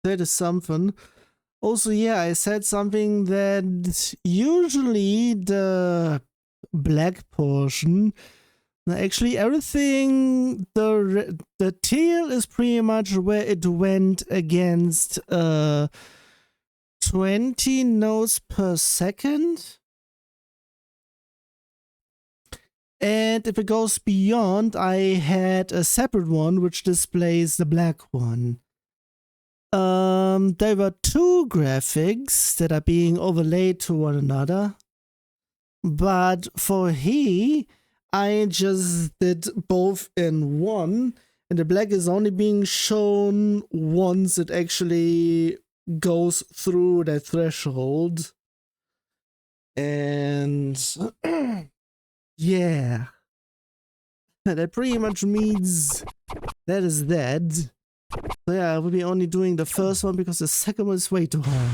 That is something. Also, yeah, I said something that usually the black portion, actually everything, the tail is pretty much where it went against 20 notes per second. And if it goes beyond, I had a separate one which displays the black one. There were two graphics that are being overlaid to one another. But for he, I just did both in one. And the black is only being shown once it actually goes through that threshold. And yeah, that pretty much means that is dead. So yeah, I will be only doing the first one because the second one is way too hard.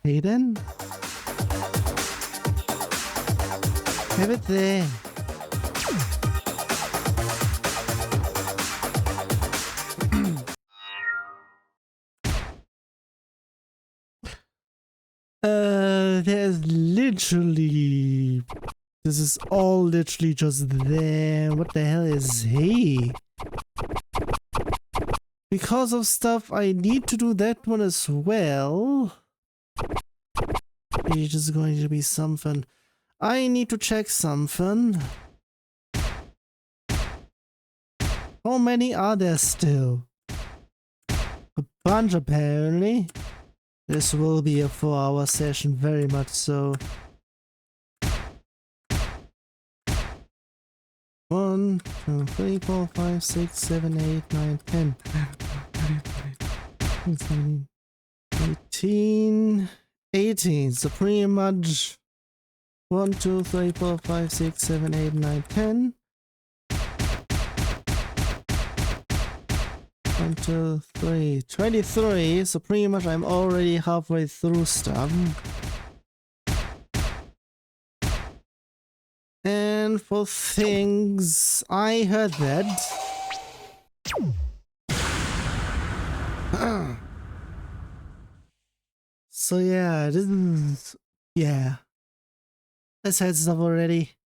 Hayden? Have it there. There's literally... This is all literally just there. What the hell is he? Because of stuff, I need to do that one as well. It's just going to be something. I need to check something. How many are there still? A bunch, apparently. This will be a 4-hour session, very much so. 1, 2, 3, 4, 5, 6, 7, 8, 9, 10. 18. 18. So pretty much 1, 2, 3, 4, 5, 6, 7, 8, 9, 10. 1, 2, 3, 23. So pretty much I'm already halfway through stuff. And for things, I heard that. So yeah, this is... yeah. I said stuff already.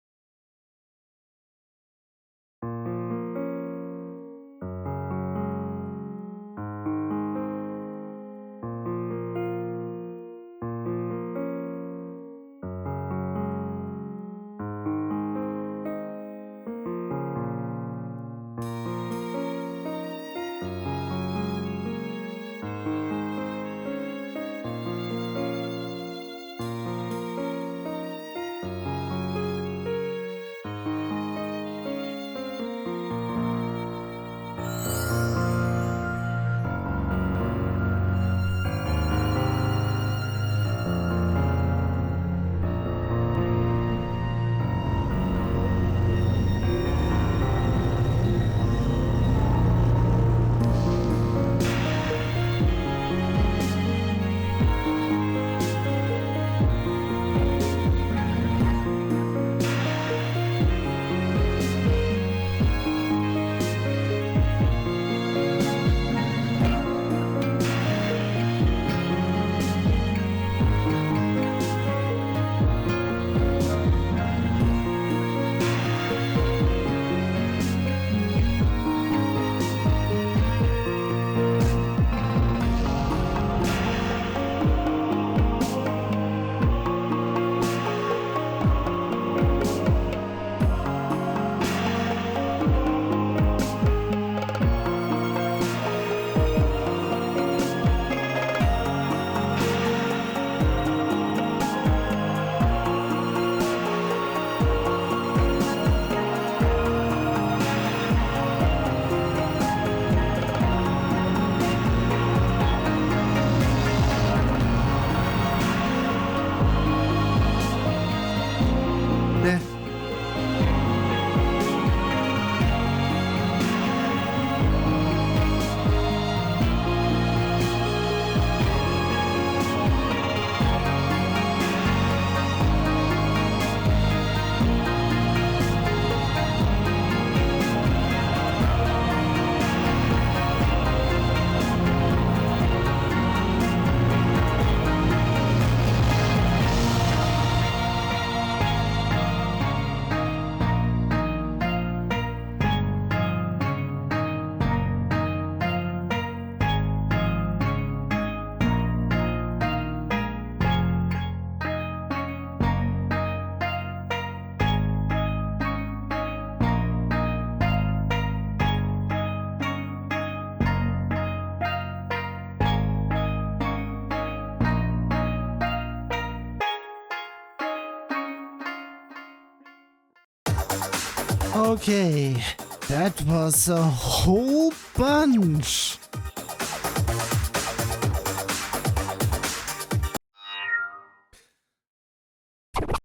Okay, that was a whole bunch.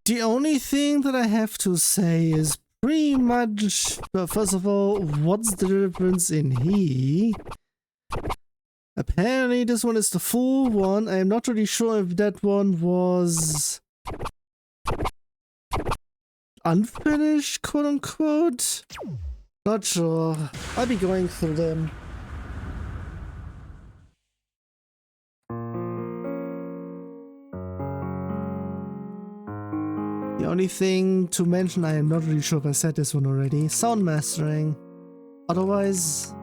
The only thing that I have to say is pretty much, well, first of all, what's the difference in he? Apparently this one is the full one. I am not really sure if that one was unfinished, quote unquote. Not sure. I'll be going through them. The only thing to mention, I am not really sure if I said this one already, sound mastering. Otherwise,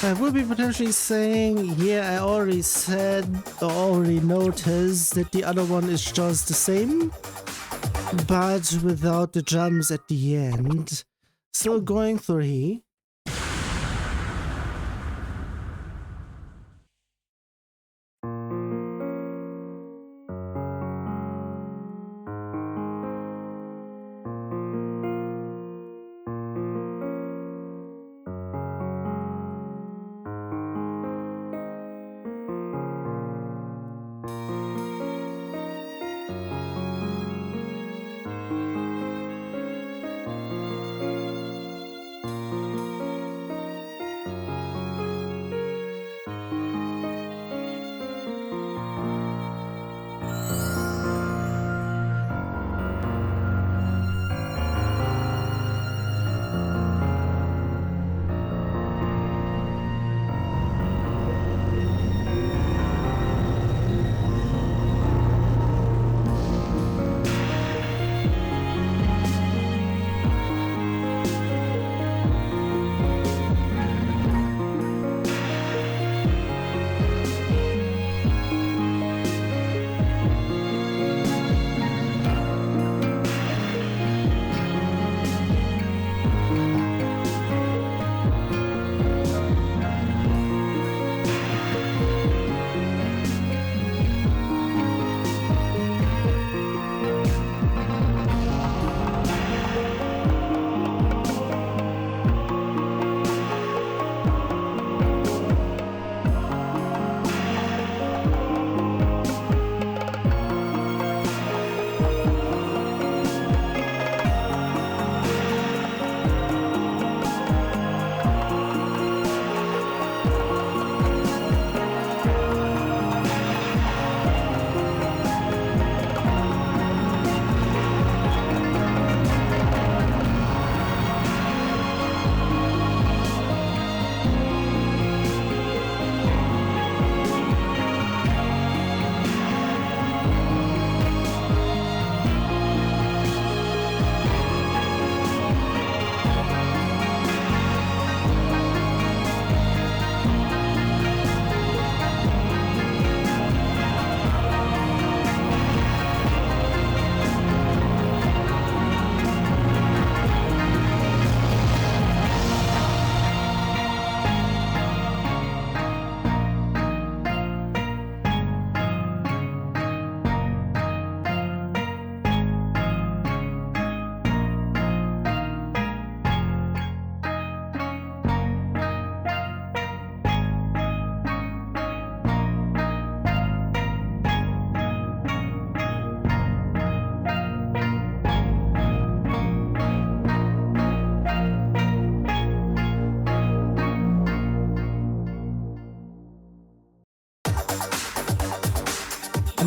I will be potentially saying, yeah, I already said or already noticed that the other one is just the same, but without the drums at the end. So going through here.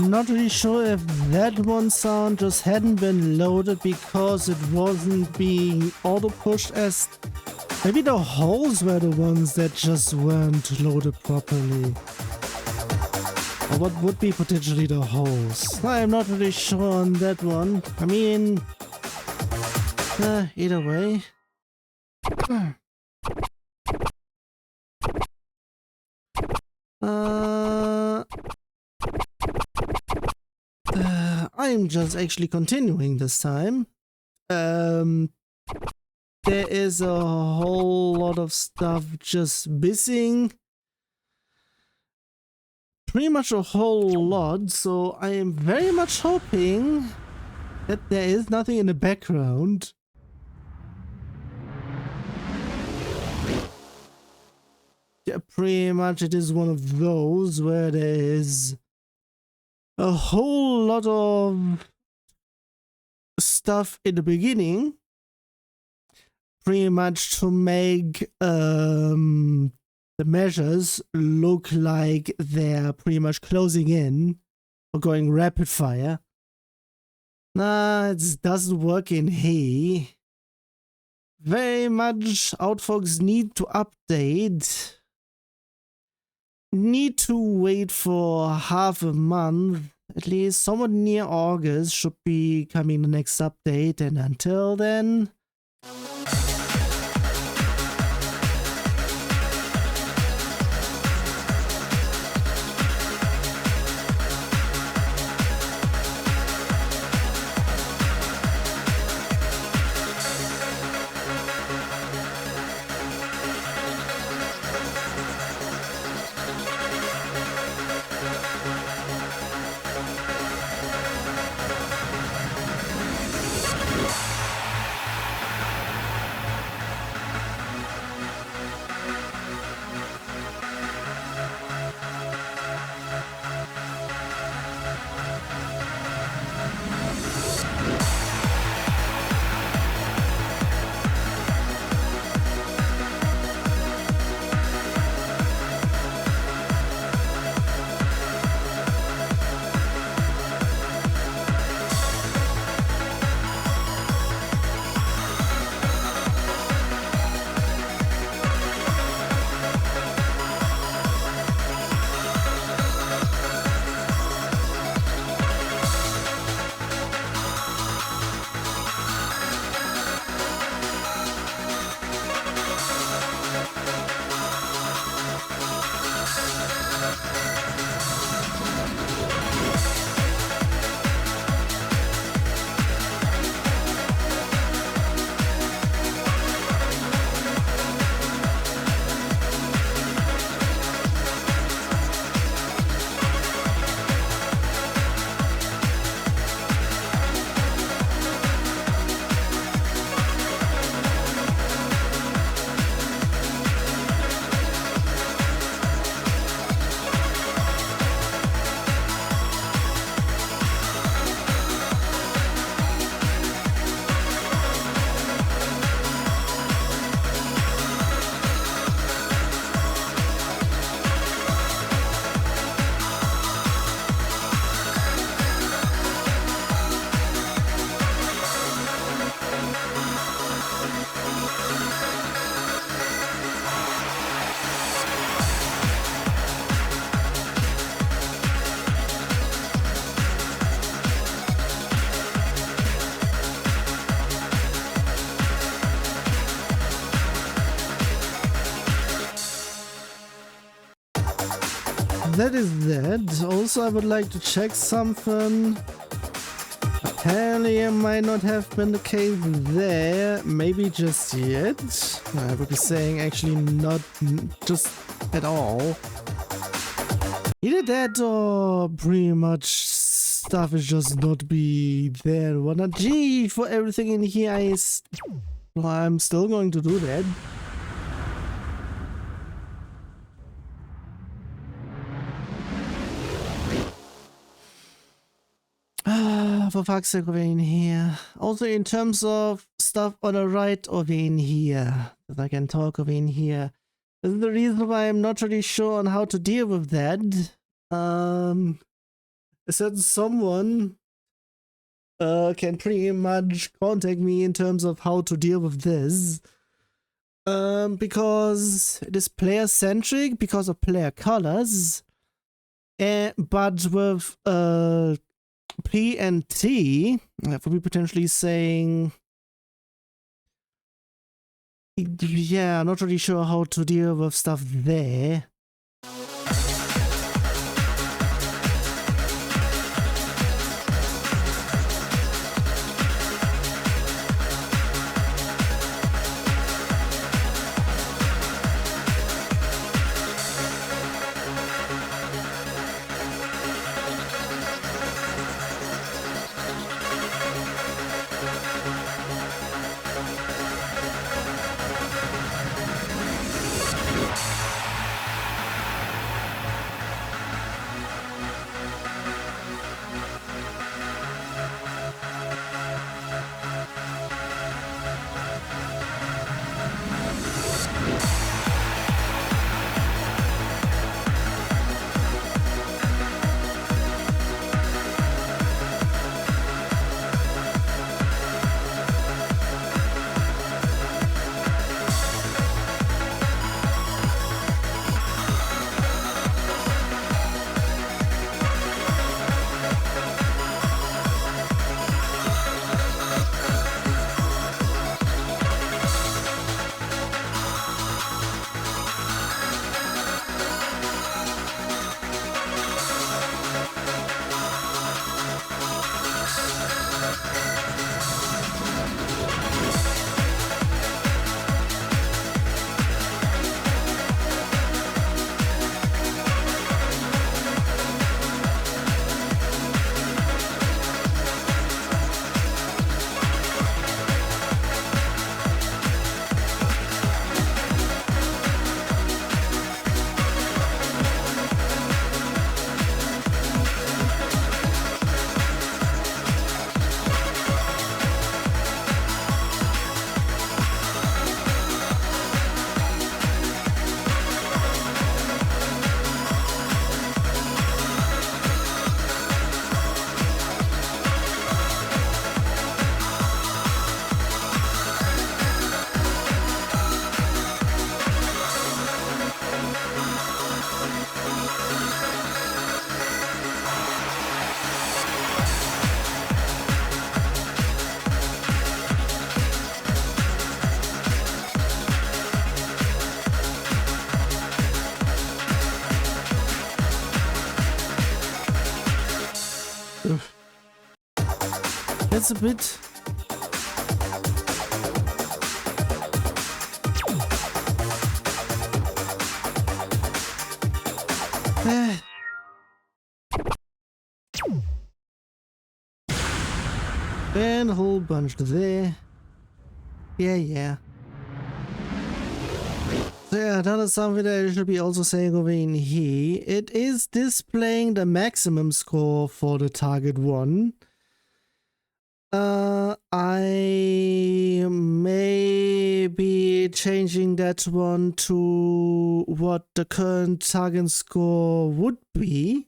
I'm not really sure if that one sound just hadn't been loaded because it wasn't being auto-pushed as... Maybe the holes were the ones that just weren't loaded properly. Or what would be potentially the holes? I'm not really sure on that one. I mean... either way... I'm just actually continuing this time. There is a whole lot of stuff just missing. Pretty much a whole lot, so I am very much hoping that there is nothing in the background. Yeah, pretty much it is one of those where there is a whole lot of stuff in the beginning, pretty much to make the measures look like they're pretty much closing in or going rapid fire. Nah, it doesn't work in here. Very much Outfox need to update. Need to wait for half a month, at least somewhat near August should be coming the next update, and until then... that is that. Also, I would like to check something. Apparently, it might not have been the case there. Maybe just yet. I would be saying actually not just at all. Either that or pretty much stuff is just not be there. Whatnot. Gee, for everything in here, I'm still going to do that. For fuck's sake, over in here. Also, in terms of stuff on the right over in here, that I can talk over in here. This is the reason why I'm not really sure on how to deal with that. said someone can pretty much contact me in terms of how to deal with this. Because it is player centric because of player colors, but with P and T, I would be potentially saying, yeah, I'm not really sure how to deal with stuff there. That's a bit... And a whole bunch there. Yeah. So yeah, that is something that I should be also saying over in here. It is displaying the maximum score for the target one. I may be changing that one to what the current target score would be.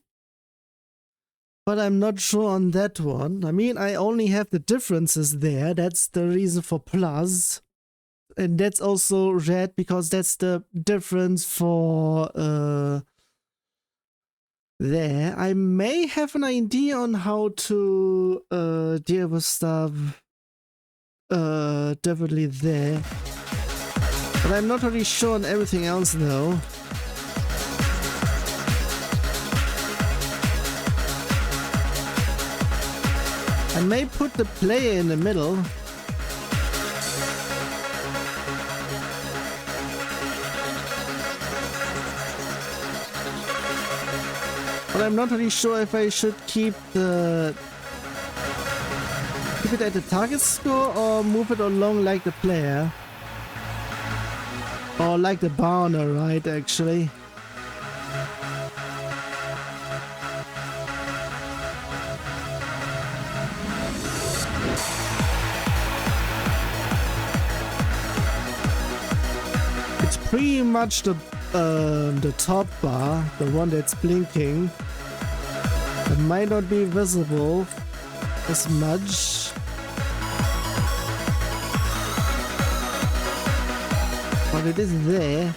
But I'm not sure on that one. I mean, I only have the differences there. That's the reason for plus. And that's also red because that's the difference for there. I may have an idea on how to deal with stuff definitely there. But I'm not really sure on everything else though. I may put the player in the middle. But I'm not really sure if I should keep it at the target score or move it along like the player. Or like the burner, right, actually. It's pretty much the top bar, the one that's blinking. The might not be visible as much. But it is there.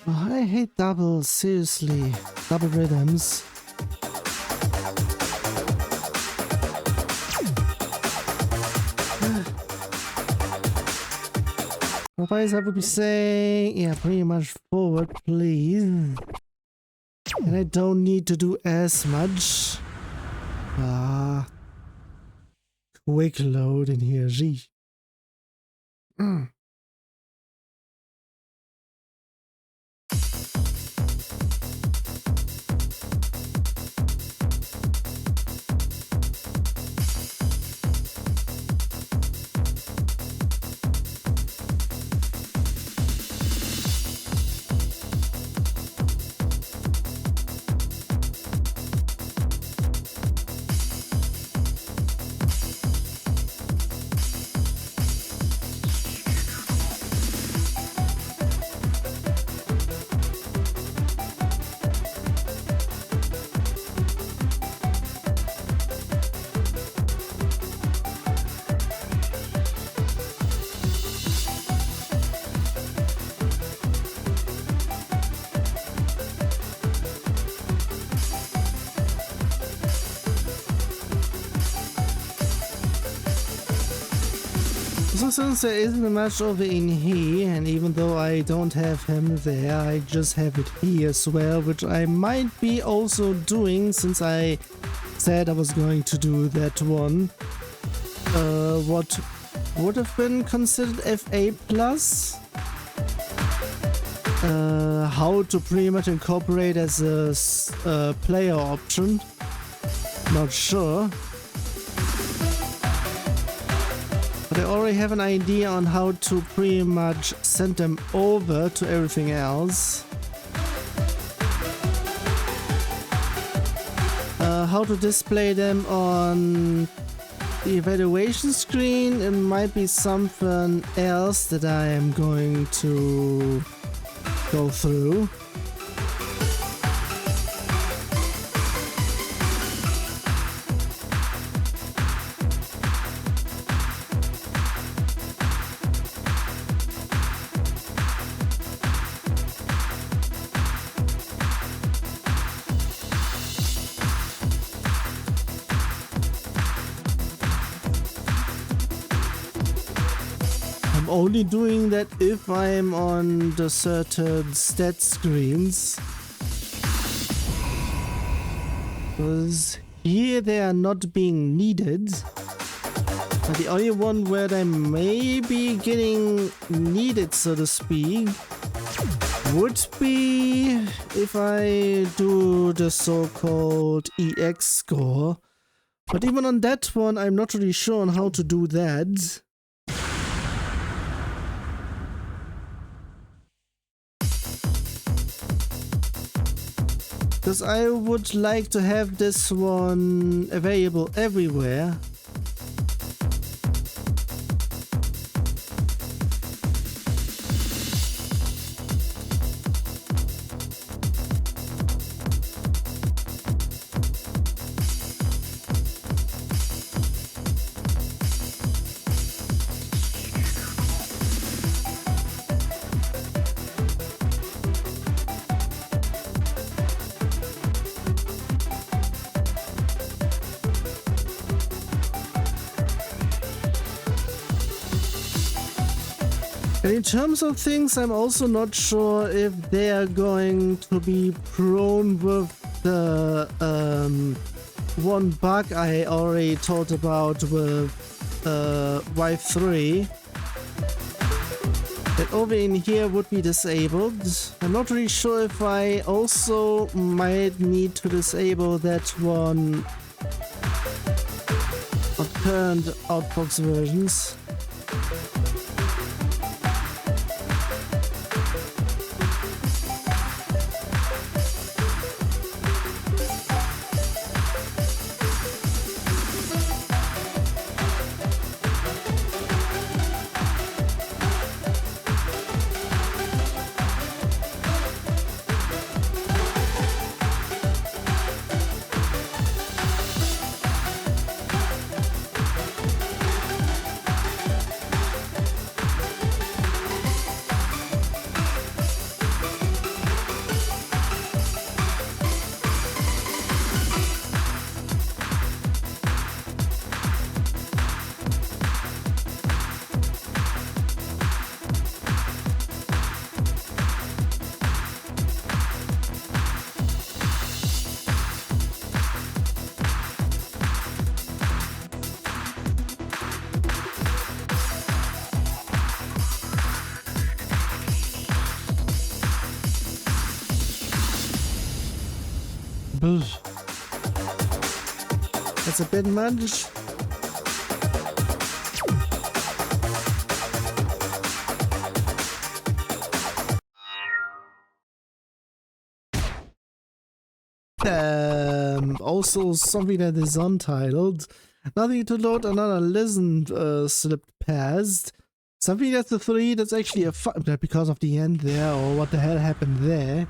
I hate doubles, seriously. Double rhythms. Otherwise I would be saying, yeah, pretty much forward, please. And I don't need to do as much. Quick load in here, gee. So since there isn't much over in here, and even though I don't have him there, I just have it here as well, which I might be also doing since I said I was going to do that one. What would have been considered FA+. How to pretty much incorporate as a player option. Not sure. But I already have an idea on how to pretty much send them over to everything else. How to display them on the evaluation screen, it might be something else that I am going to go through. Only doing that if I'm on the certain stat screens, because here they are not being needed. But the only one where they may be getting needed, so to speak, would be if I do the so-called EX score. But even on that one, I'm not really sure on how to do that. Because I would like to have this one available everywhere. And in terms of things, I'm also not sure if they are going to be prone with the one bug I already talked about with Wife 3. That over in here would be disabled. I'm not really sure if I also might need to disable that one on current Outbox versions. That's a bit much. Also something that is untitled. Nothing to load, another listen slipped past. Something that's a 3 that's actually a 5 because of the end there, or what the hell happened there.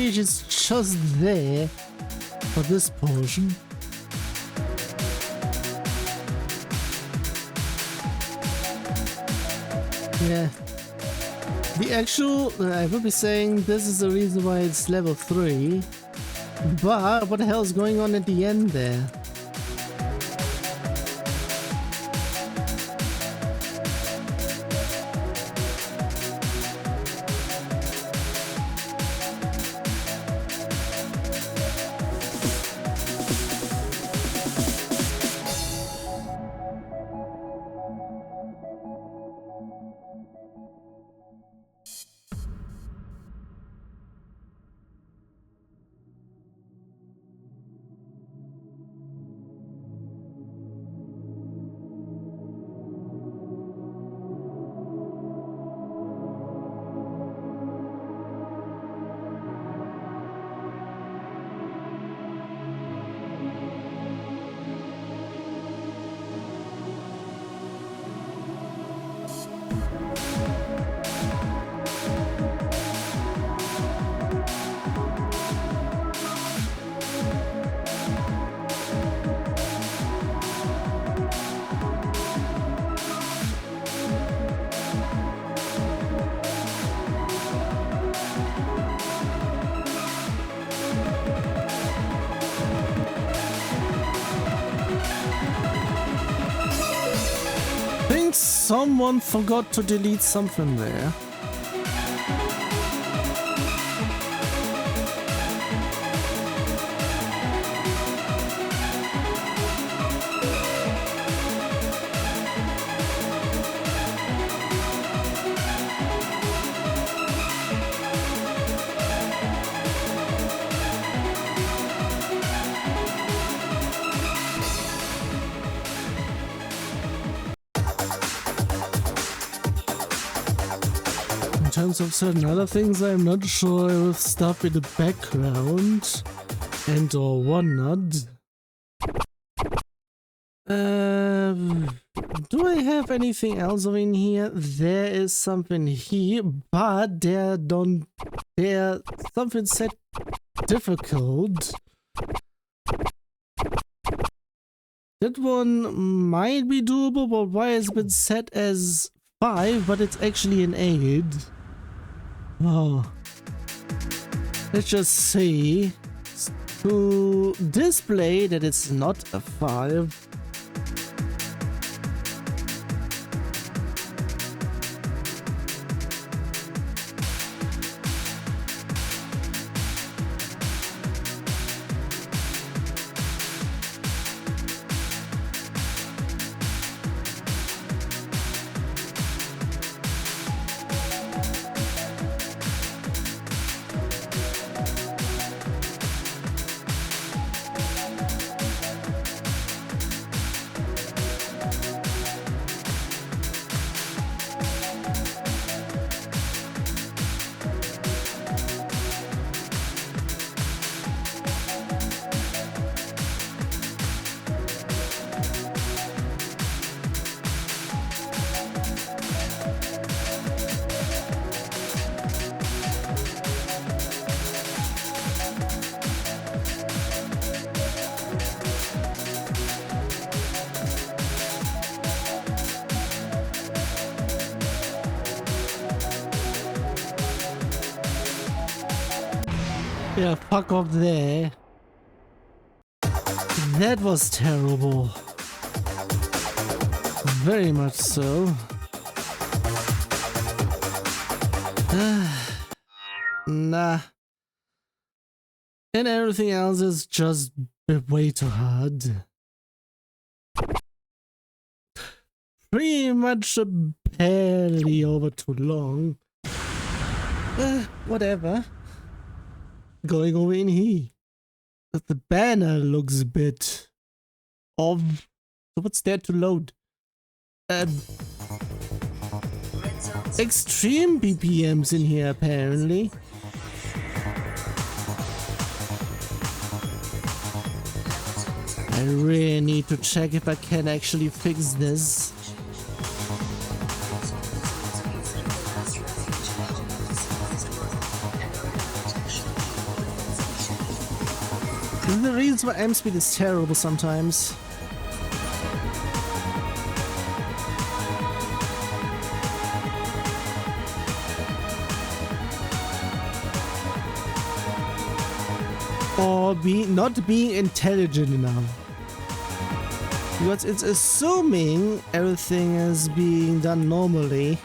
Is just there for this portion. Yeah. The actual, I will be saying this is the reason why it's level 3. But what the hell is going on at the end there? someone forgot to delete something there. In terms of certain other things, I'm not sure with stuff in the background and or whatnot. Do I have anything else in here? There is something here, but there's something set difficult. That one might be doable, but why has it been set as 5, but it's actually an 8? Oh. Let's just see. To display that it's not a 5. Yeah, fuck off there. That was terrible. Very much so. Nah. And everything else is just way too hard. Pretty much barely over too long. Whatever. Going over in here. But the banner looks a bit off. So what's there to load? Extreme BPMs in here apparently. I really need to check if I can actually fix this. This is the reason why aim speed is terrible sometimes. Or not being intelligent enough. Because it's assuming everything is being done normally.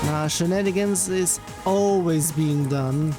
Nah, shenanigans is always being done.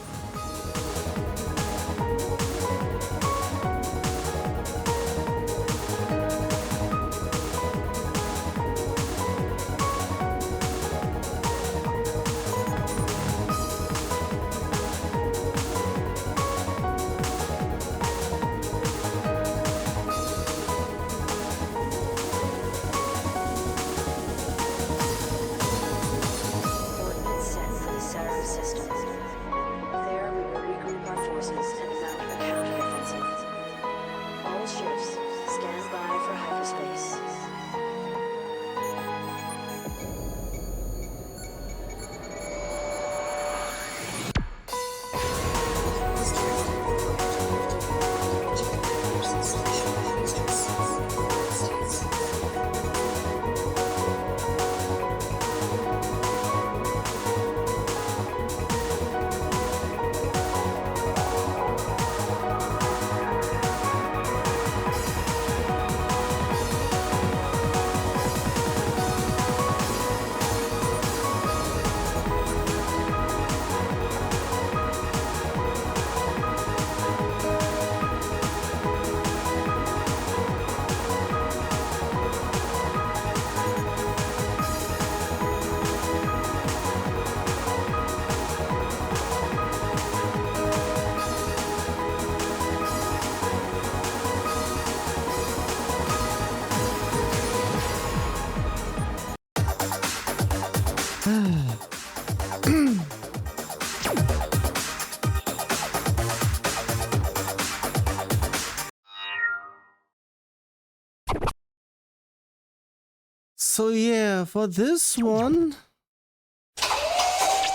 So yeah, for this one,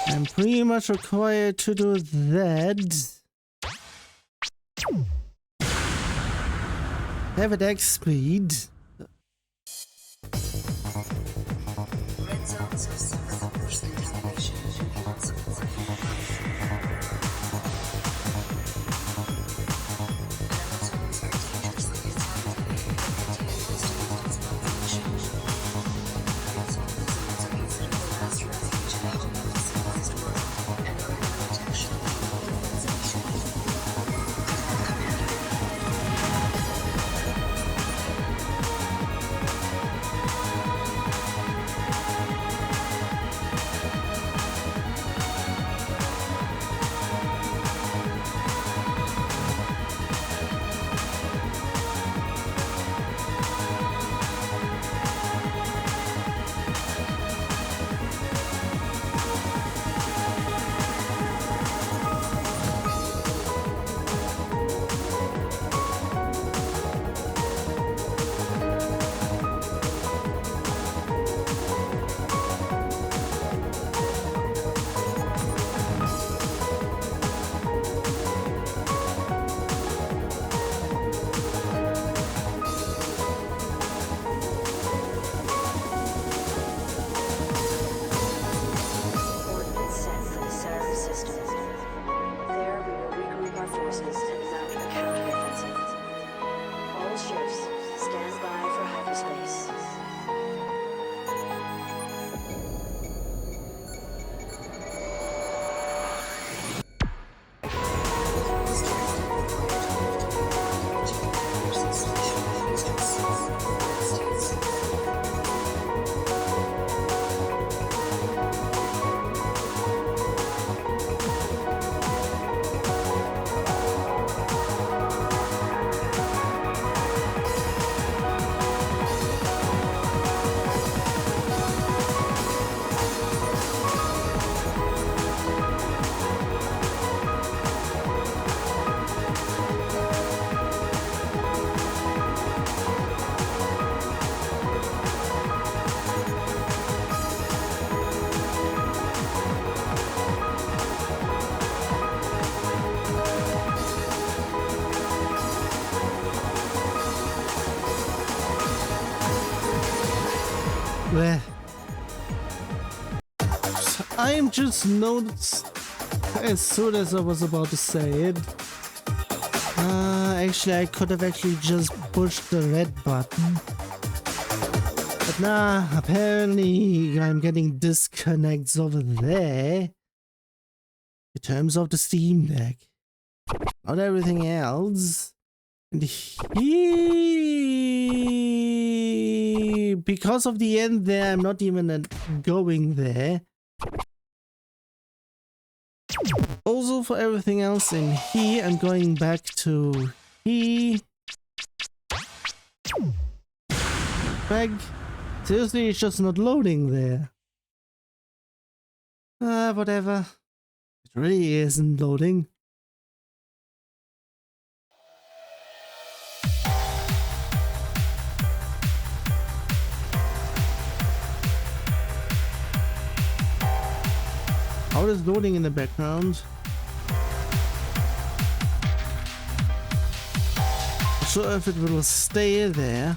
I'm pretty much required to do that. Have it X speed. Well, I'm just noticed as soon as I was about to say it. Actually, I could have actually just pushed the red button. But nah, apparently I'm getting disconnects over there in terms of the Steam Deck. Not everything else. And because of the end there, I'm not even going there. Also, for everything else in here, I'm going back to here. Back. Seriously, it's just not loading there. Whatever. It really isn't loading. How is loading in the background? Not sure if it will stay there.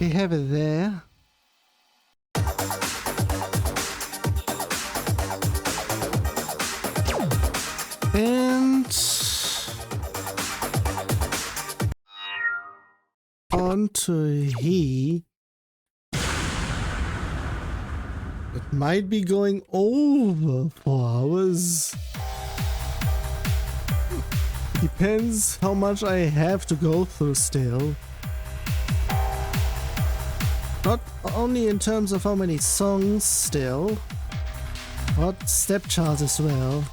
We have it there. And onto he. It might be going over 4 hours. Depends how much I have to go through still. Not only in terms of how many songs still, but step charts as well.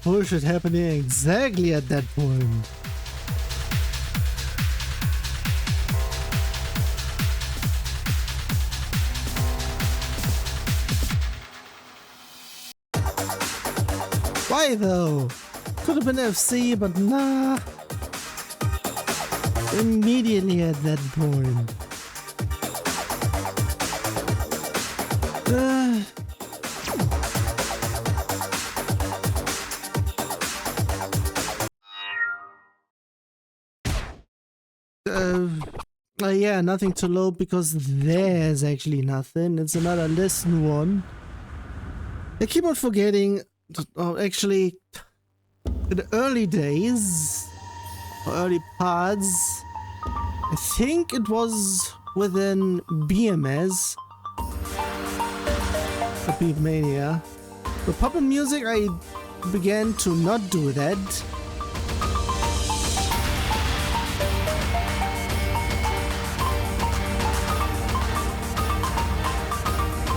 Bullshit happening exactly at that point. Why though? Could have been FC, but nah. Immediately at that point. Yeah, nothing to load because there's actually nothing. It's another listen one. I keep on forgetting. Actually, in the early days, or early parts, I think it was within BMS, for Beat Mania. With Puppet Music, I began to not do that.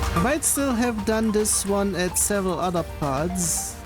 I might still have done this one at several other parts.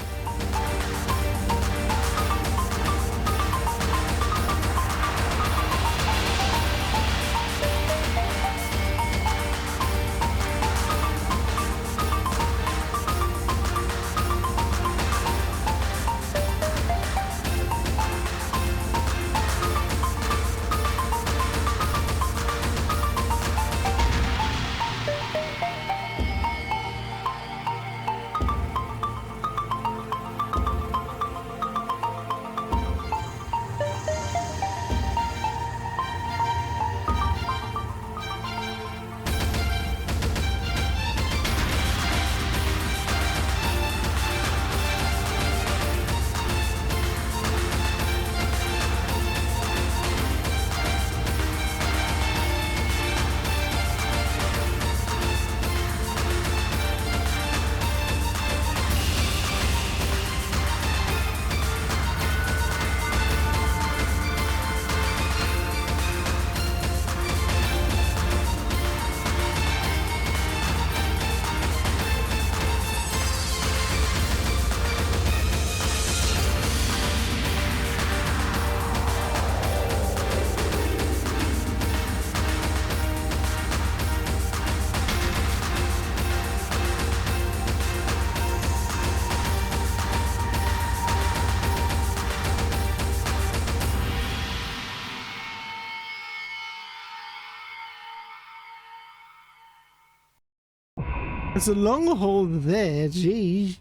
It's a long hole there, gee.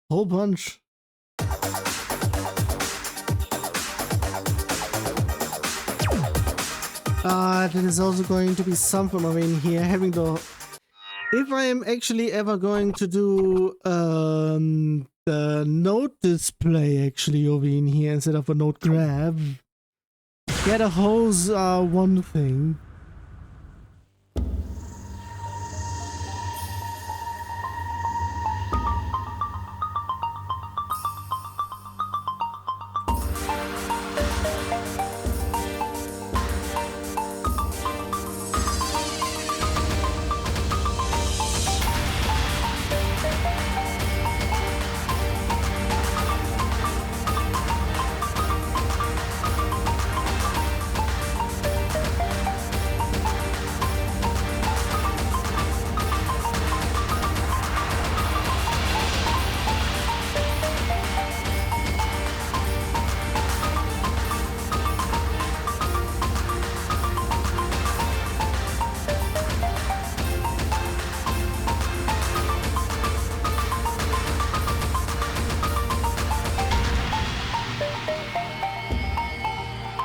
Whole bunch. Then there's also going to be something over in here, having the... If I am actually ever going to do the note display actually over in here instead of a note grab, yeah, the holes are one thing.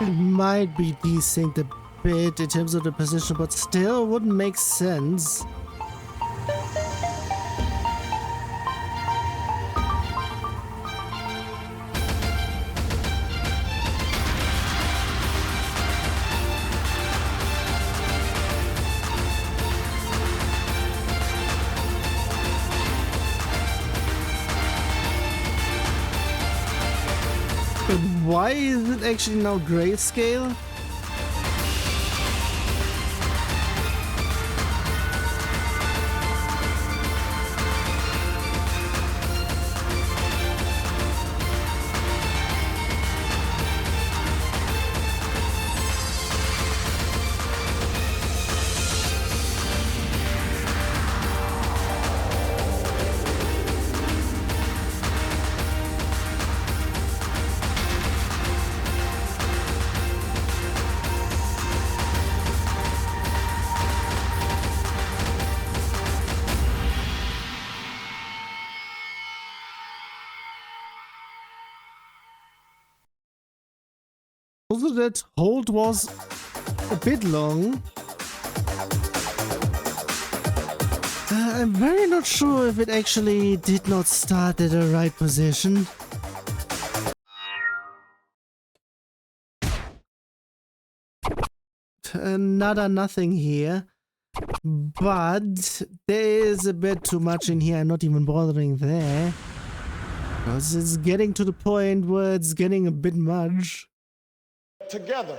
It might be desynced a bit in terms of the position, but still wouldn't make sense. But why is it actually now grayscale? Also, that hold was a bit long. I'm very not sure if it actually did not start at the right position. Another nothing here. But there is a bit too much in here. I'm not even bothering there. Because it's getting to the point where it's getting a bit much. Together.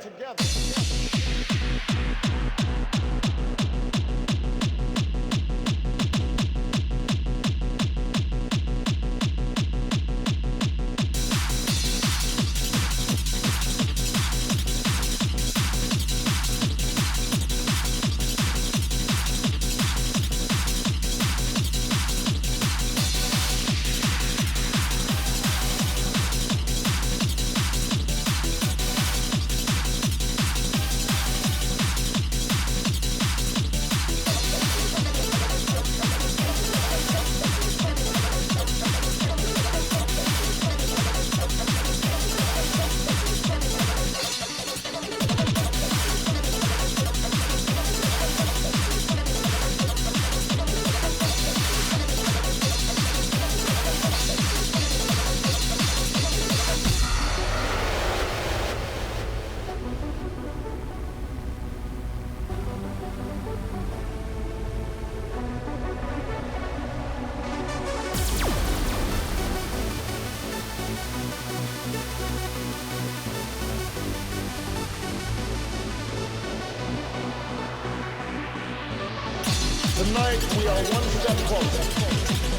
Tonight, we are one step closer.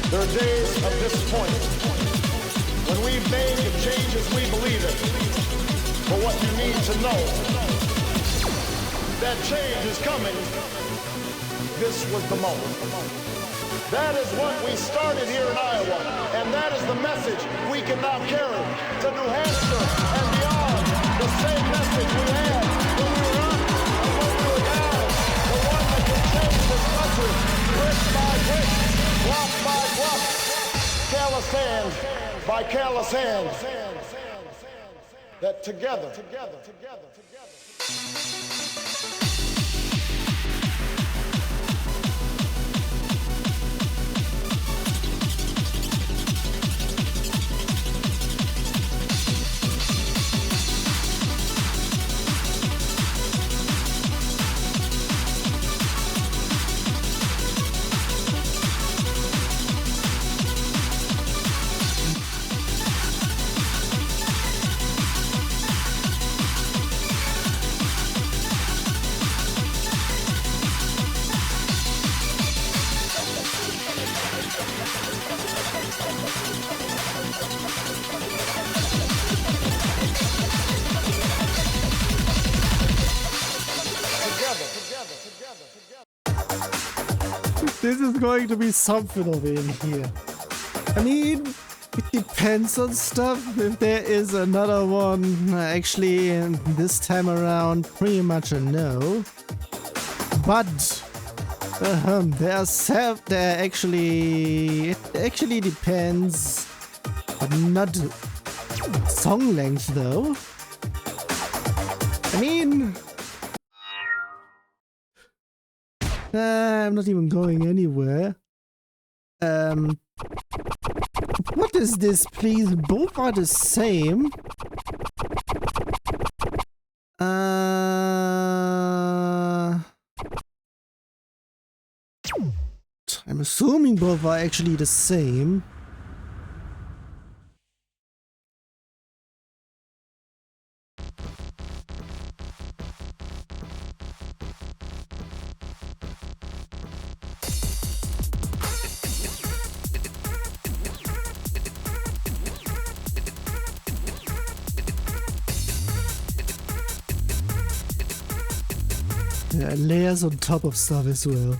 There are days of disappointment when we make the changes we believe in. But what you need to know, that change is coming. This was the moment. That is what we started here in Iowa, and that is the message we can now carry to New Hampshire and beyond. The same message we had when we were up and when we were down. The one that can change this country. callous hand by callous hand. That together. This is going to be something over in here. I mean, it depends on stuff. If there is another one, actually, this time around, pretty much a no. But there actually, it actually depends, but not song length though. I mean, I'm not even going anywhere. What is this, please? Both are the same. I'm assuming both are actually the same. Yeah, layers on top of stuff as well.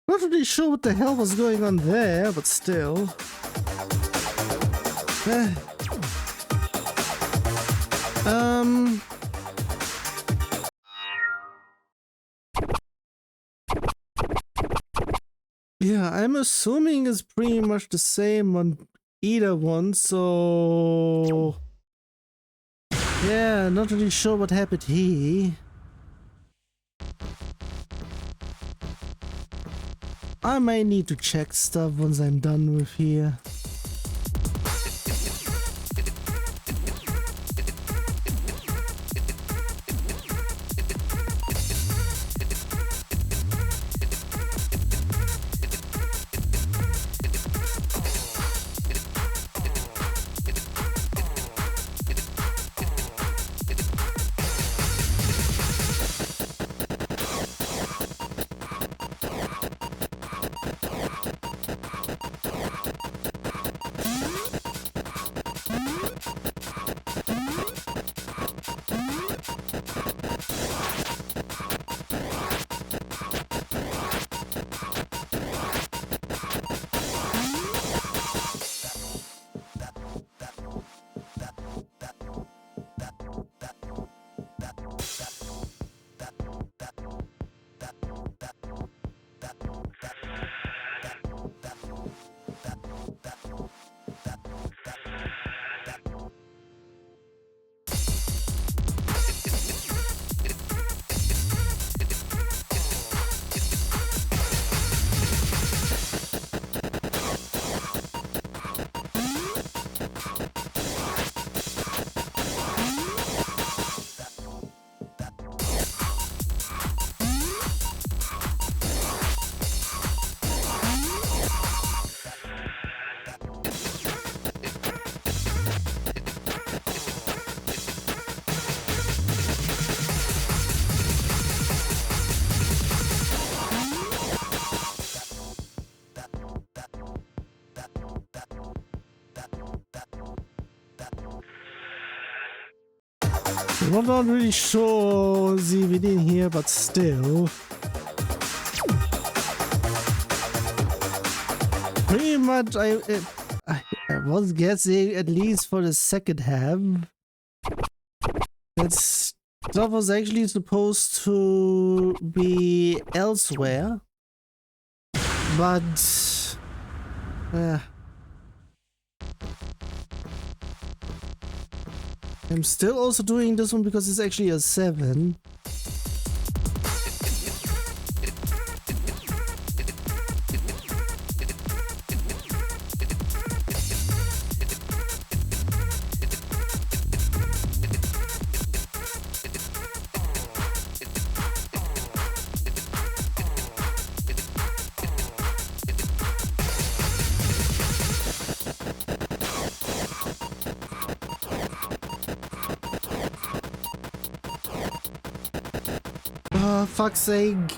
Not really sure what the hell was going on there, but still. Yeah, I'm assuming it's pretty much the same on either one, so yeah, not really sure what happened here. I might need to check stuff once I'm done with here. I'm not really sure SEIBIN here, but still. Pretty much, I was guessing, at least for the second half, that stuff was actually supposed to be elsewhere. But... I'm still also doing this one because it's actually a 7. Fuck's sake.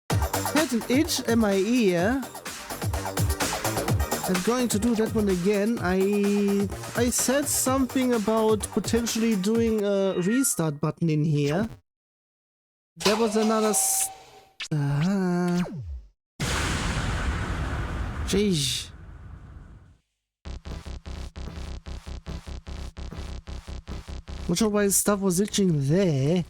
Had an itch in my ear. I'm going to do that one again. I said something about potentially doing a restart button in here. There was another Jeez. Not sure why stuff was itching there.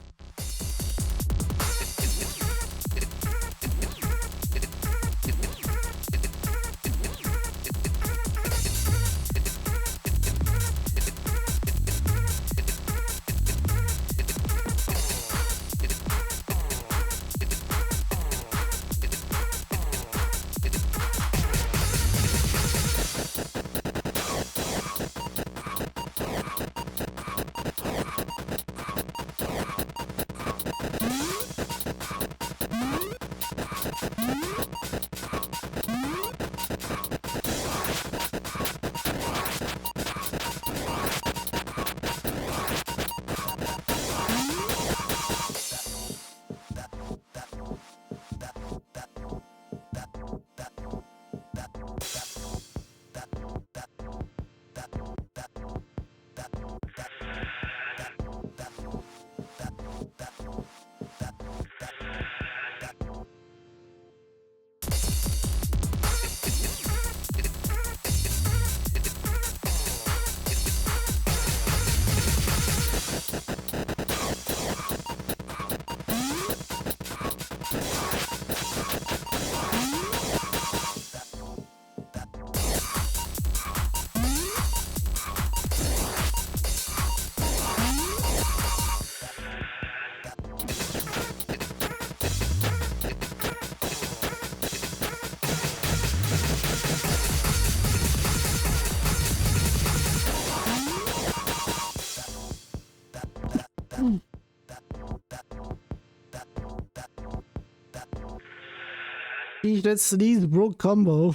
That's the broke combo.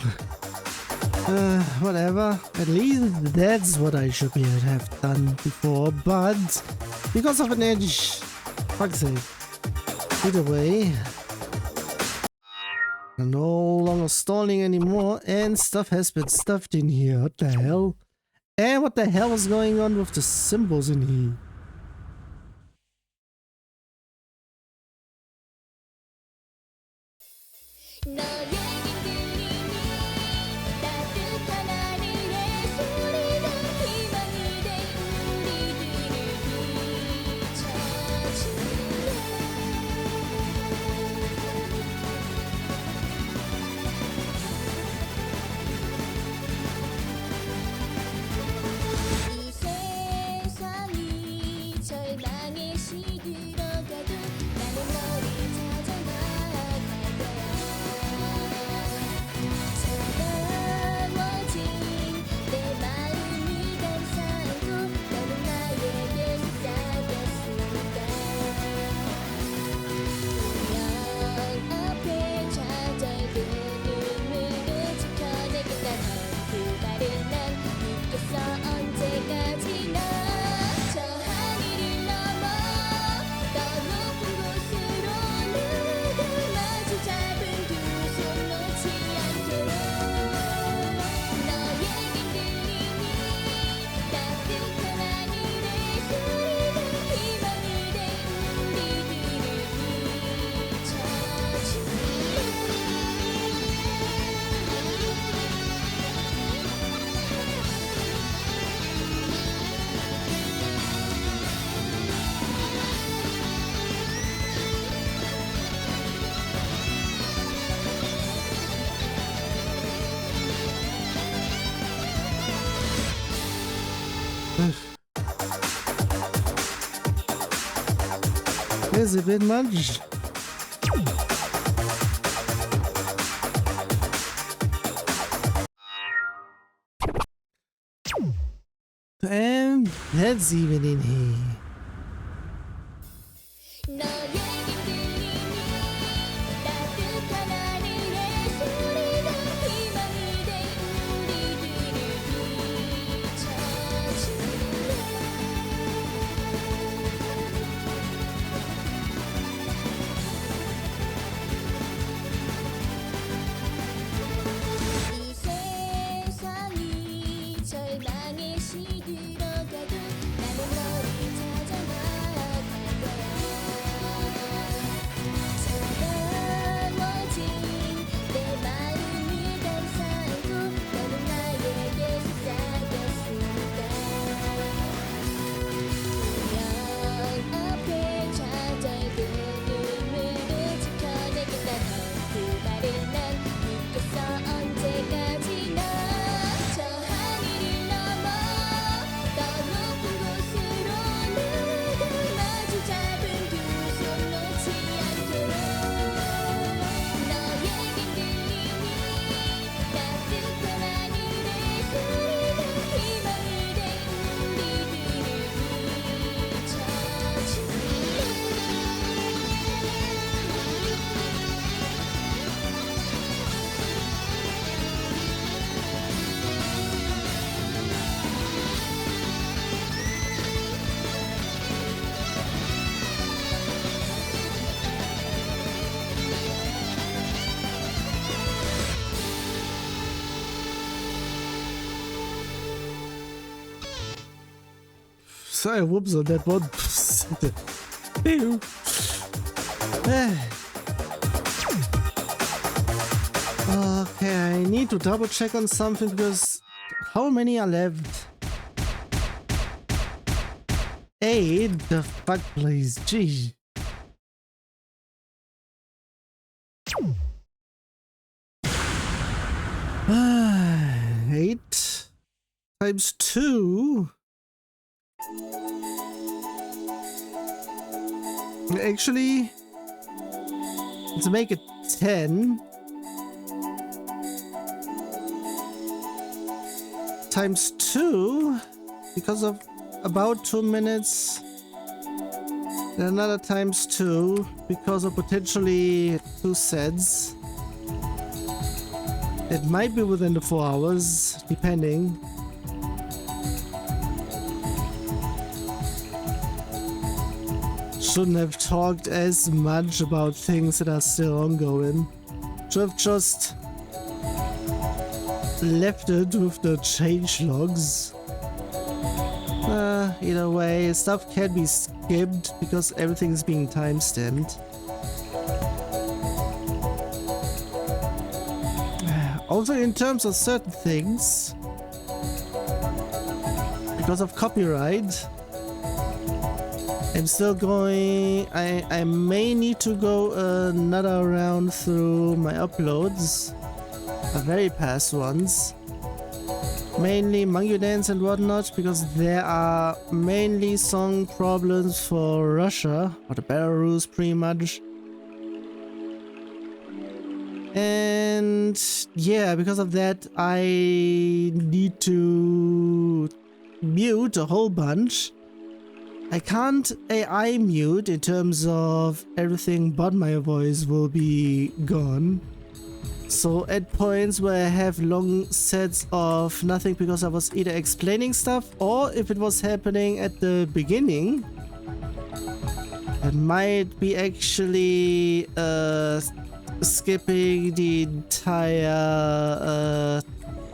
Whatever. At least that's what I should have done before, but because of an edge, fuck's sake. Either way, I'm no longer stalling anymore, and stuff has been stuffed in here. What the hell? And what the hell was going on with the symbols in here? Is a bit much. And that's even in here. Sorry, whoops on that one. Ew. Okay, I need to double check on something because how many are left? 8? The fuck, please. Gee. Eight times 2. Actually, let's make it 10 times 2 because of about 2 minutes, and another times 2 because of potentially 2 sets. It might be within the 4 hours, depending. Shouldn't have talked as much about things that are still ongoing. Should have just left it with the change logs. Either way, stuff can be skipped because everything is being timestamped. Also, in terms of certain things, because of copyright, I'm still going. I may need to go another round through my uploads, the very past ones, mainly Mangyu Dance and whatnot, because there are mainly song problems for Russia or the Belarus, pretty much. And yeah, because of that, I need to mute a whole bunch. I can't AI mute in terms of everything but my voice will be gone. So at points where I have long sets of nothing because I was either explaining stuff or if it was happening at the beginning, it might be actually skipping the entire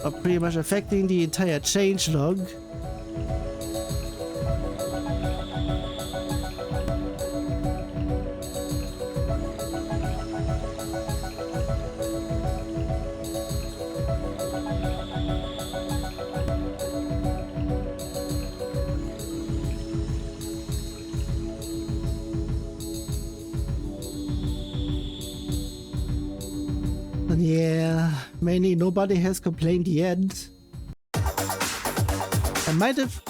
or pretty much affecting the entire changelog. Yeah, mainly nobody has complained yet. I might have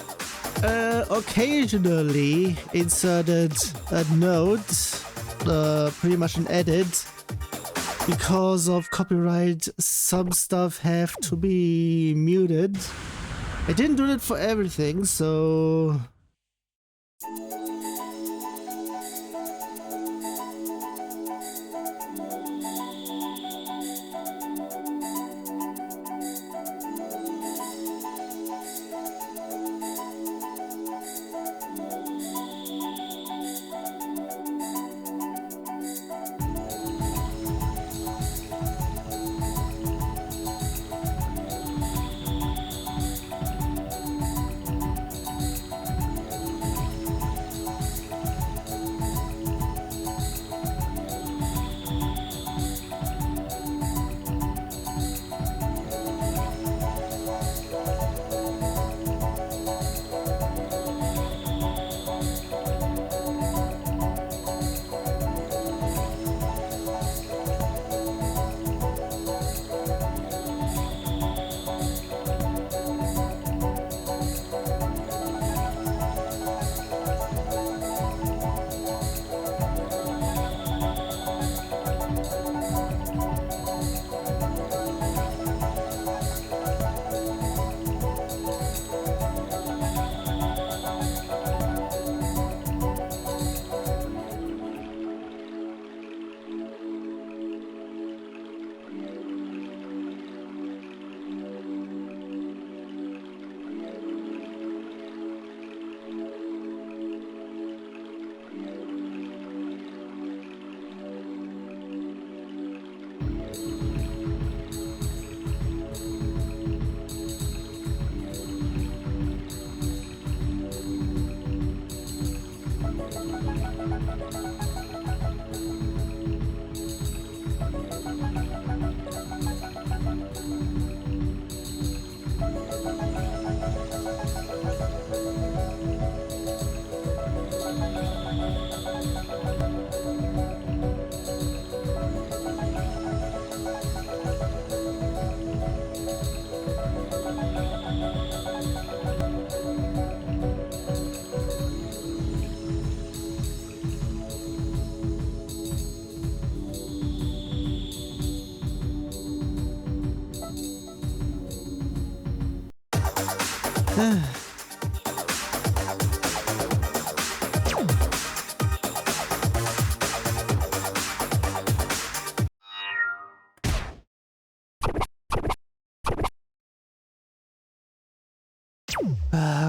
occasionally inserted a note, pretty much an edit. Because of copyright, some stuff have to be muted. I didn't do it for everything, so...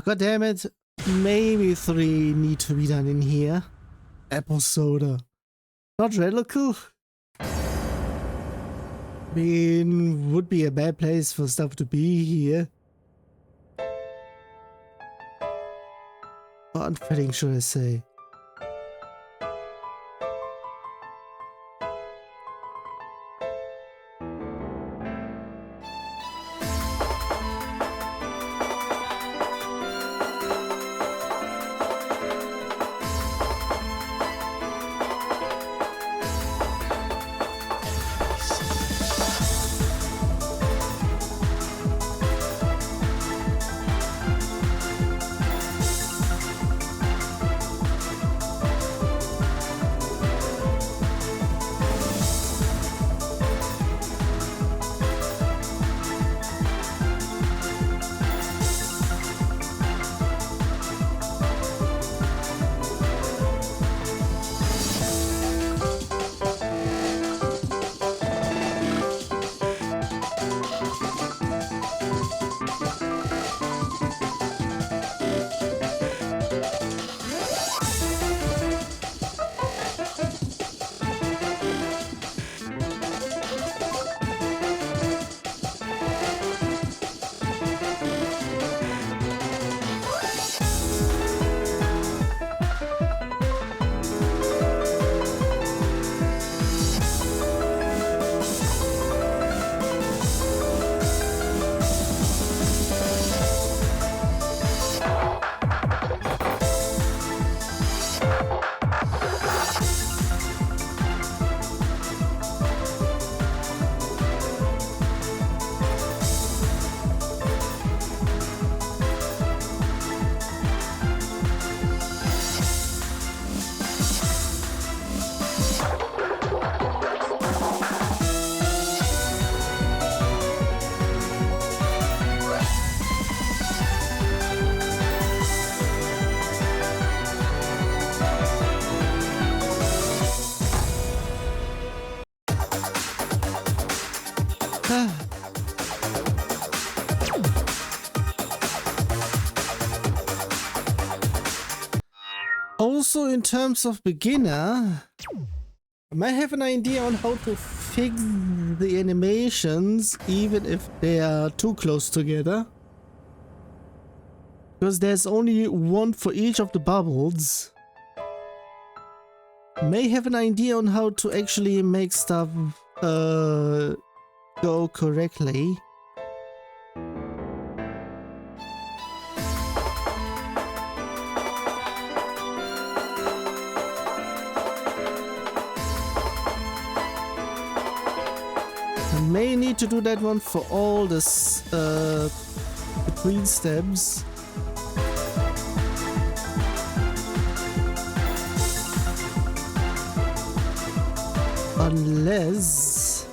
God damn it. Maybe 3 need to be done in here. Applesoda. Not radical? I mean, would be a bad place for stuff to be here. Unfitting, should I say. Also, in terms of beginner, I might have an idea on how to fix the animations even if they are too close together. Because there's only one for each of the bubbles. May have an idea on how to actually make stuff go correctly. I may need to do that one for all this between steps. Unless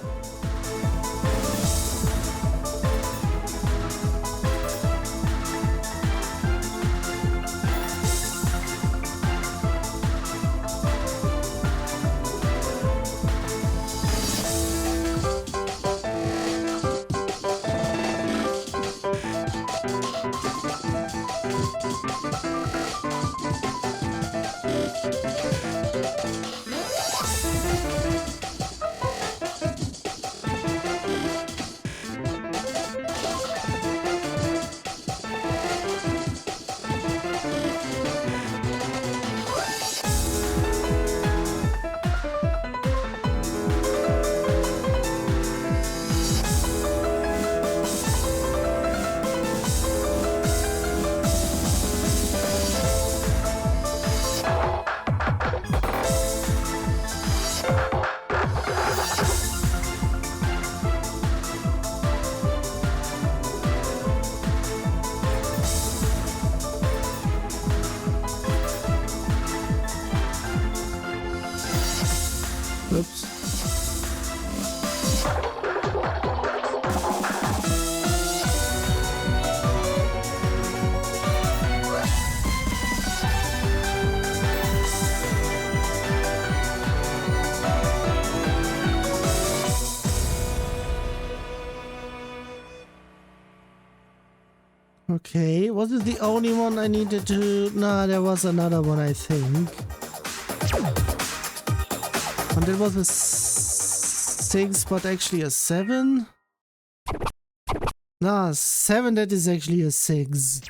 oops. Okay, was it the only one I needed to... Nah, there was another one, I think. And it was a 6, but actually a 7? Nah, 7, that is actually a 6.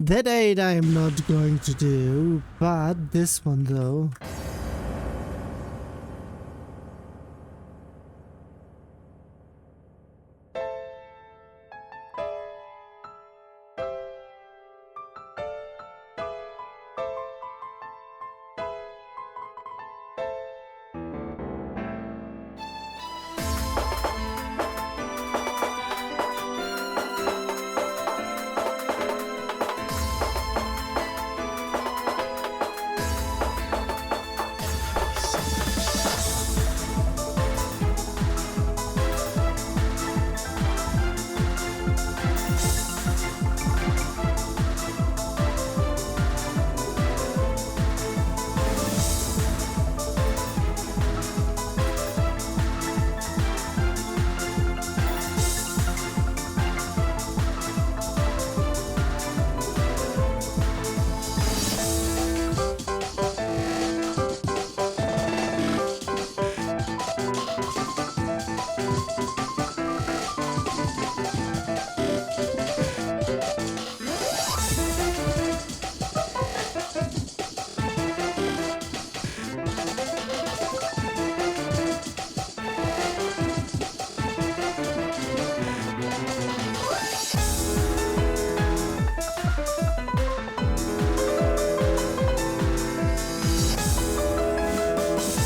That 8 I am not going to do, but this one though.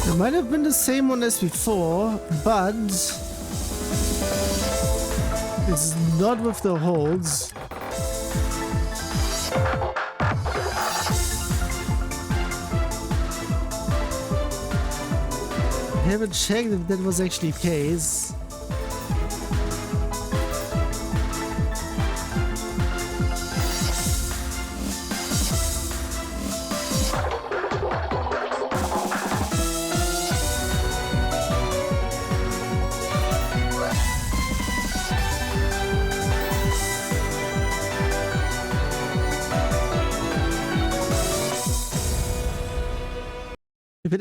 It might have been the same one as before, but it's not with the holds. I haven't checked if that was actually the case.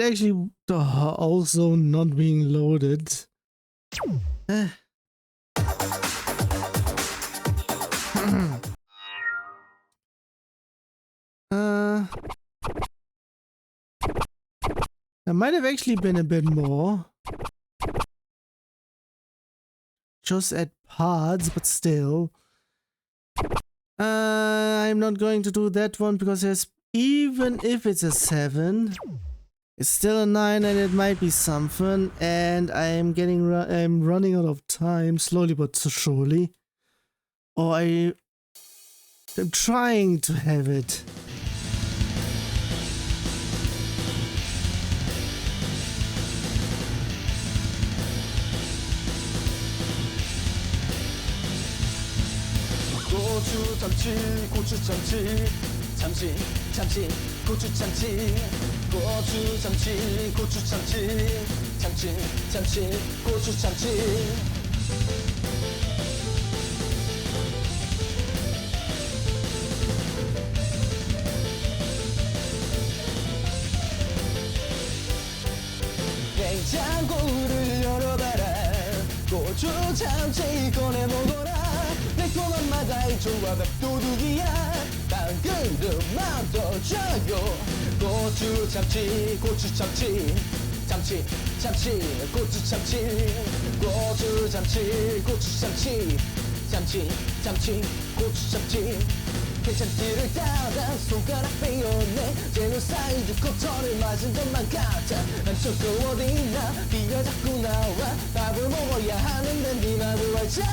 it actually also not being loaded. There might have actually been a bit more. Just add parts, but still. I'm not going to do that one because there's, even if it's a 7, it's still a 9 and it might be something. And I'm running out of time, slowly but surely. Or I'm trying to have it. 고추참치 고추참치 참치 참치 고추참치 고추참치 고추참치 참치 참치 고추참치 냉장고를 열어봐라 고추참치 꺼내 먹어라 매콤한 맛이 좋아 밥도둑이야 한 그릇만 더 줘요 고추참치 고추참치 참치 참치 고추참치 고추참치 고추참치 참치 참치 고추참치 괜찮기를 따다 손가락 빼어내 제노사이드 커터를 맞은 것만 같아 한쪽 거 어디나 비가 자꾸 나와 밥을 먹어야 하는데 네 맘을 알자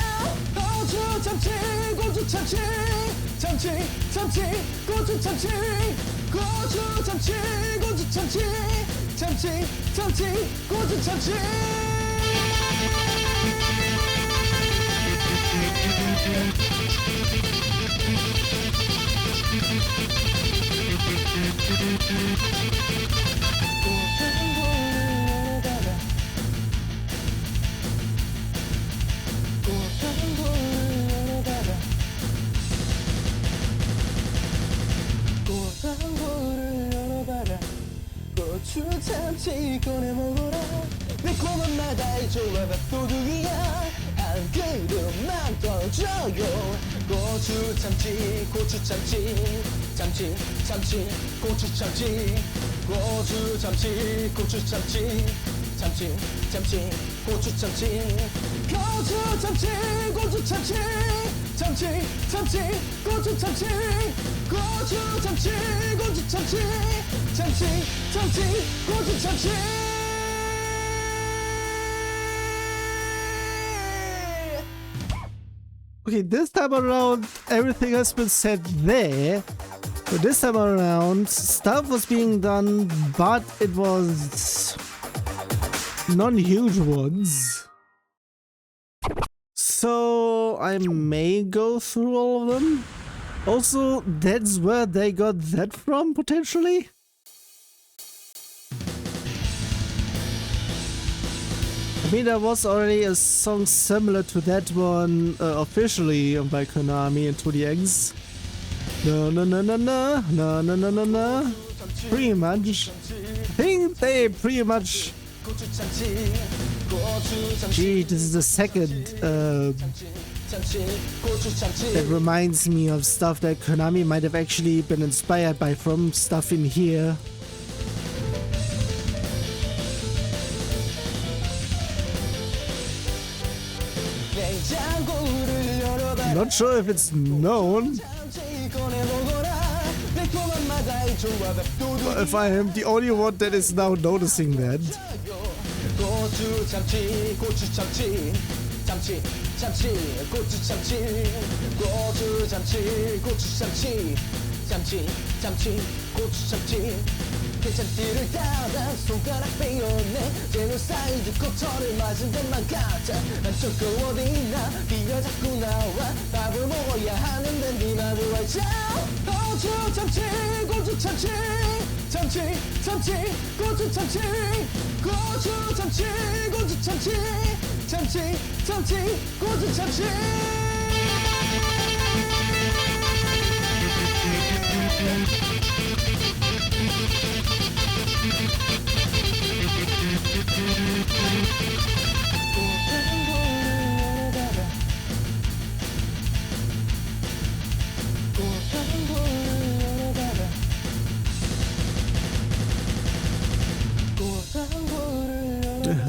고추참치 고추참치 참치 참치 고추참치 고추참치 고추참치 참치 참치 고추참치 고추참치 꺼내 먹어라 매콤한 맛이 좋아 밥도둑이야 한 그릇만 더 줘요 고추참치 고추참치 참치 참치 고추참치 고추참치 고추참치 참치 참치 고추참치 고추참치 고추참치 참치 참치 고추참치 고추참치 고추참치 참치 참치 고추참치 Okay, this time around, everything has been said there. But this time around, stuff was being done, but it was non-huge ones. So I may go through all of them. Also, that's where they got that from, potentially? I mean, there was already a song similar to that one officially by Konami in 2DX. No, no, no, no, no, no, no, no, no, no. Pretty much. I think they pretty much. Gee, this is the second that reminds me of stuff that Konami might have actually been inspired by from stuff in here. Not sure if it's known, but if I am the only one that is now noticing that. 괜찮기를 따다 손가락 빼어내 제노사이드 커터를 맞은 것만 같아 한쪽 거 어디나 비가 자꾸 나와 밥을 먹어야 하는데 네 맘을 알자 고추참치 고추참치 참치 참치 고추참치 고추참치 고추참치 참치 참치 고추참치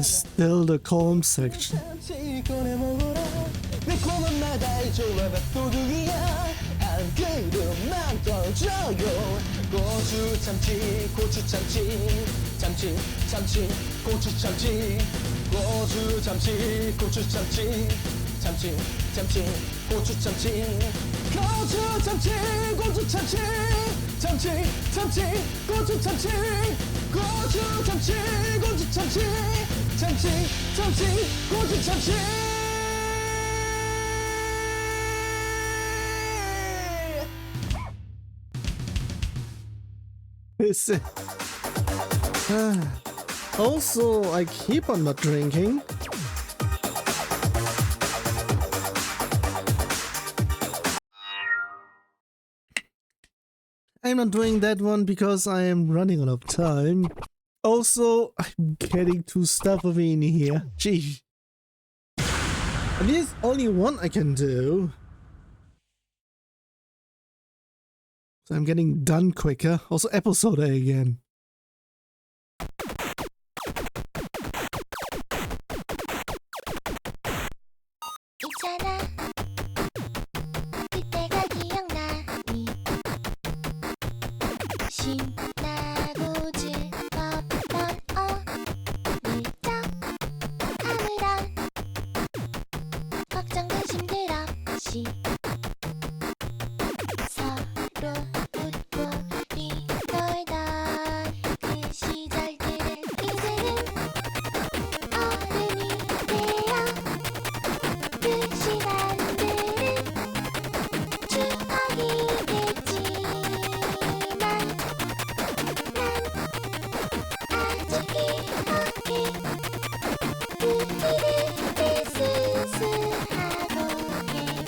Still the calm section. 매콤한마다의 조화가 도둑이야 한 그릇만 더 줘요 고추참치 고추참치 참치 참치 고추참치 고추참치 고추참치 참치 참치 고추참치 고추참치 고추참치 참치 참치 고추참치 고추참치 고추참치 참치 참치 고추참치 Listen. Also, I keep on not drinking. I'm not doing that one because I am running out of time. Also, I'm getting too stuffy in here. Gee. And there's only one I can do. So I'm getting done quicker. Also, Applesoda again. 있잖아 그때가 기억나니 신나고 즐거웠던 어릴 적 아무런 걱정 근심들 없이 서로 웃고 뛰놀던 그 시절들을 이제는 어른이 되어 그 시간들은 추억이 됐지만 난 아직 기억해 그 일을 스스하고 있는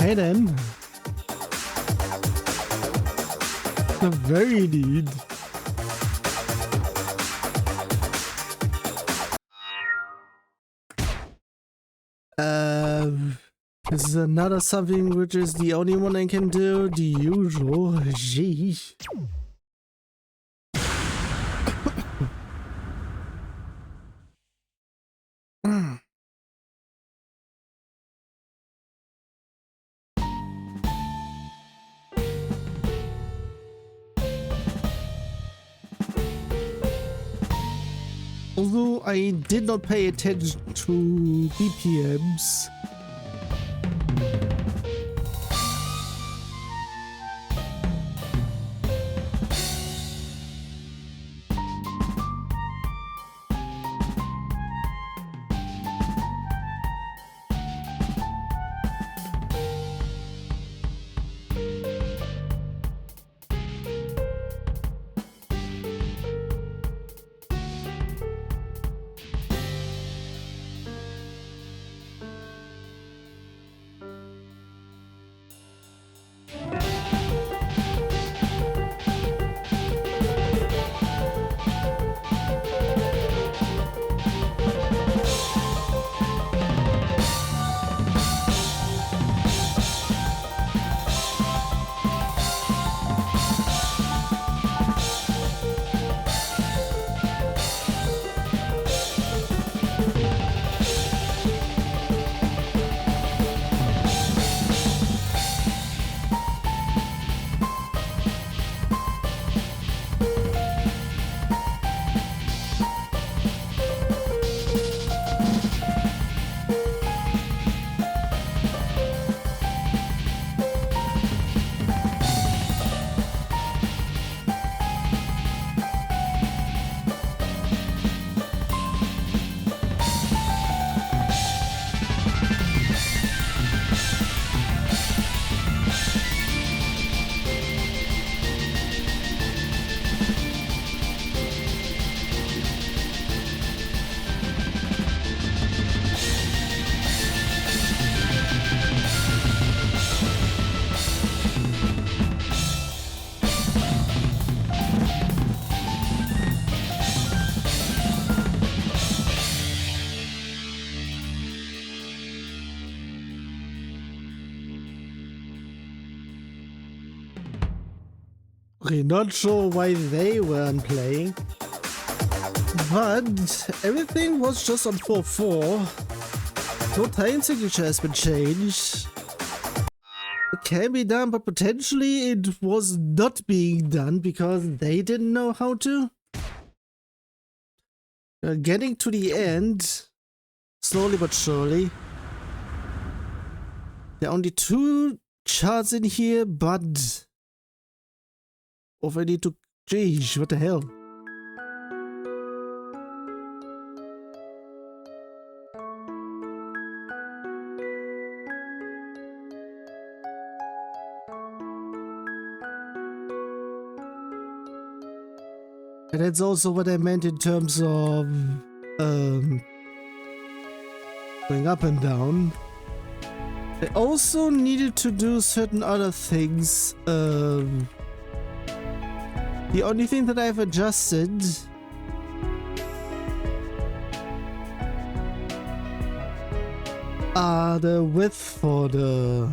Hey then. The very need. This is another something which is the only one I can do. The usual. Jeez. Although I did not pay attention to BPMs. Okay, not sure why they weren't playing. But everything was just on 4-4. No time signature has been changed. It can be done, but potentially it was not being done because they didn't know how to. Getting to the end, slowly but surely. There are only 2 charts in here, but already to change. What the hell? And that's also what I meant in terms of going up and down. I also needed to do certain other things. The only thing that I've adjusted are the width for the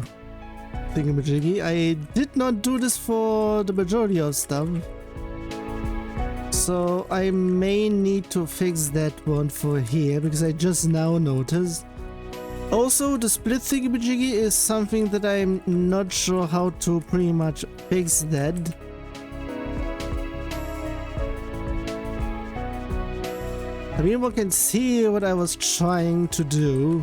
thingamajiggy. I did not do this for the majority of stuff. So I may need to fix that one for here because I just now noticed. Also, the split thingamajiggy is something that I'm not sure how to pretty much fix that. I mean, one can see what I was trying to do.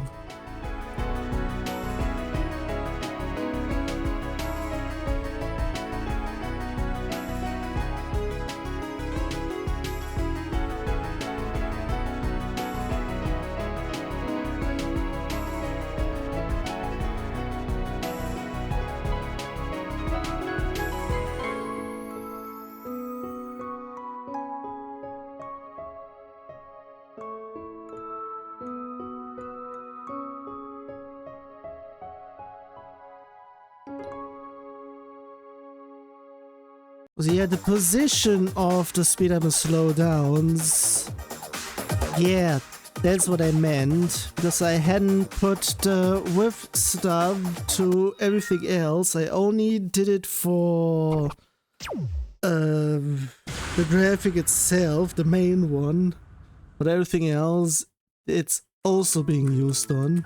So yeah, the position of the speed up and slowdowns. Yeah, that's what I meant. Because I hadn't put the width stuff to everything else. I only did it for the graphic itself, the main one. But everything else, it's also being used on.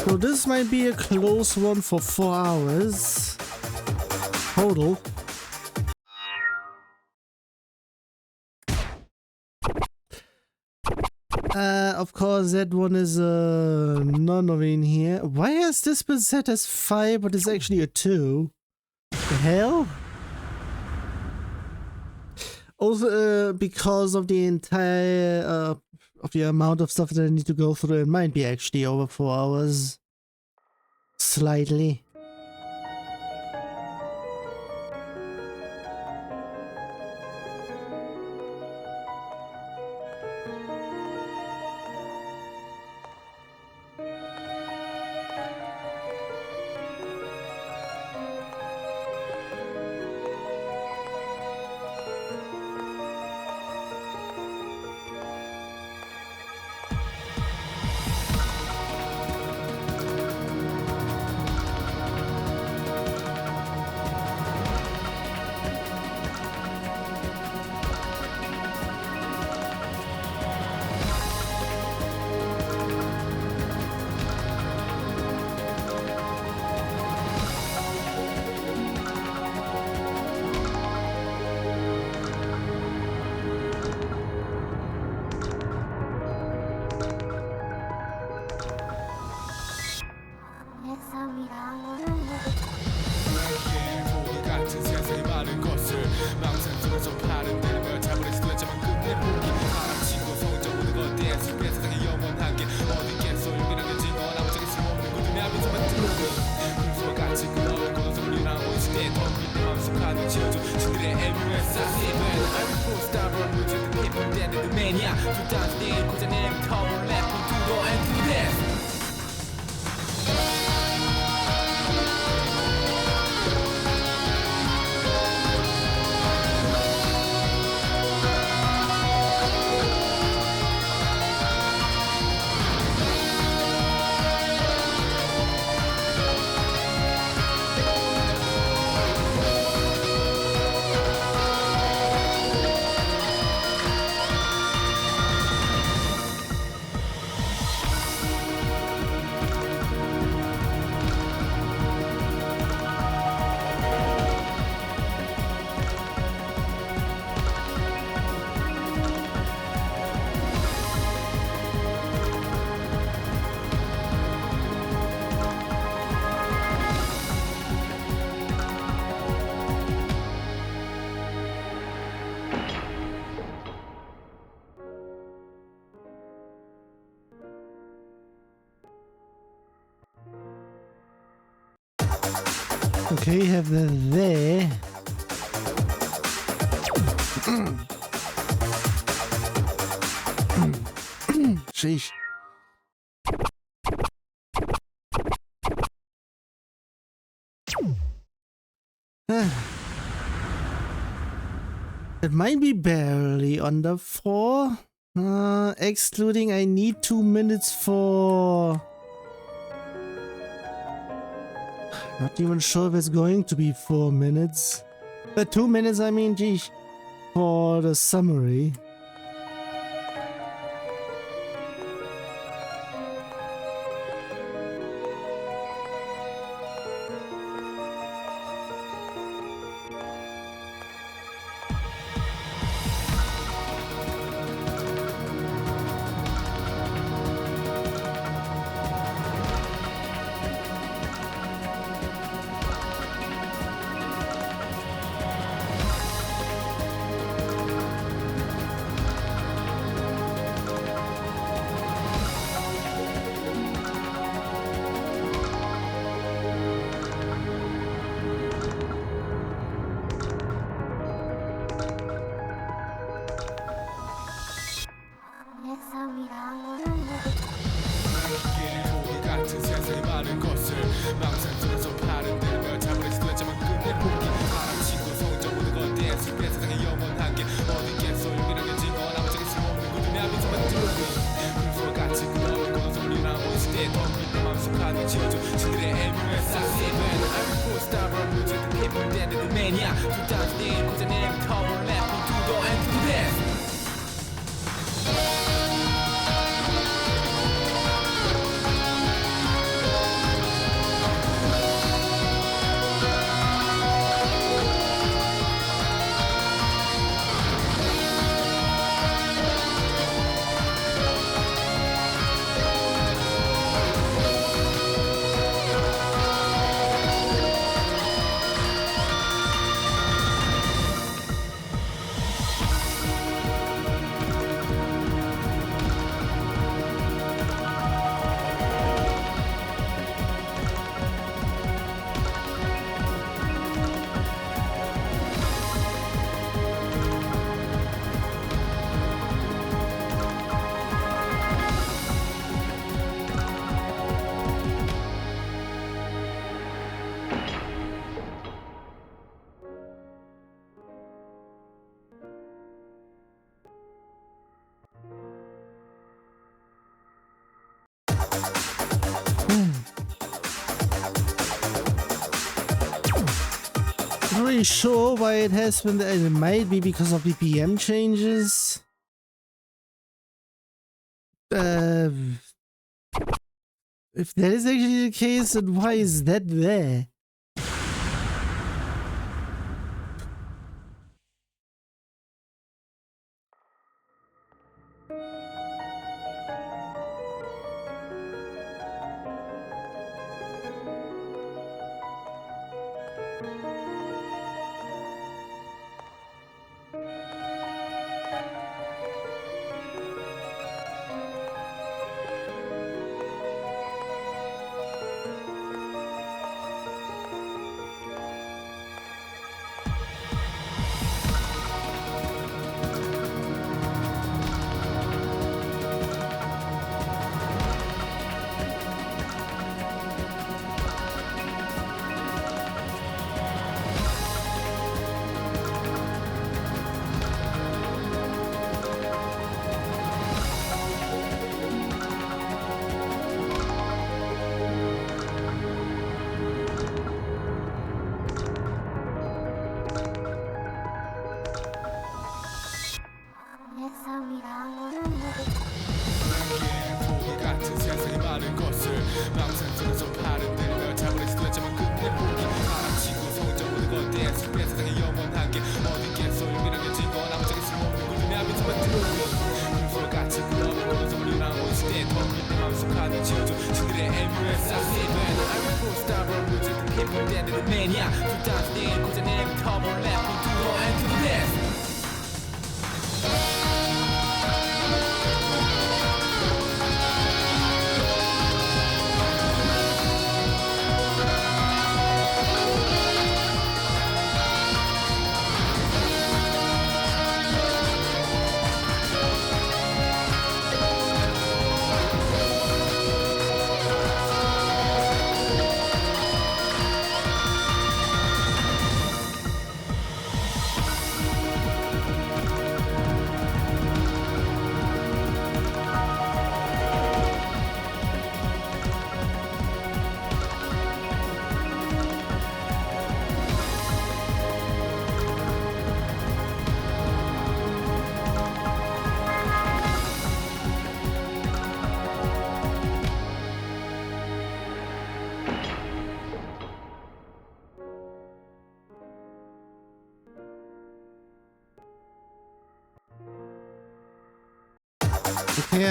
So this might be a close one for 4 hours total. Of course that one is none of in here. Why has this been set as 5 but it's actually a 2? The hell? Also because of the entire of the amount of stuff that I need to go through, it might be actually over 4 hours. Slightly. . Okay, have that there. Sheesh. It might be barely under 4. Excluding I need 2 minutes for... Not even sure if it's going to be 4 minutes. 2 minutes, I mean, geez, for the summary. Not really sure why it has been there. It might be because of BPM changes. If that is actually the case, then why is that there?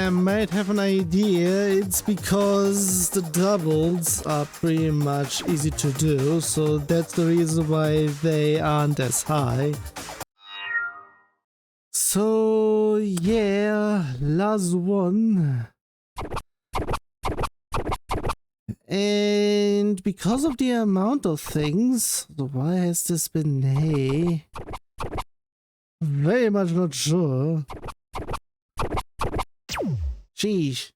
I might have an idea. It's because the doubles are pretty much easy to do, so that's the reason why they aren't as high. So yeah, last one. And because of the amount of things, why has this been hey? Very much not sure. Sheesh.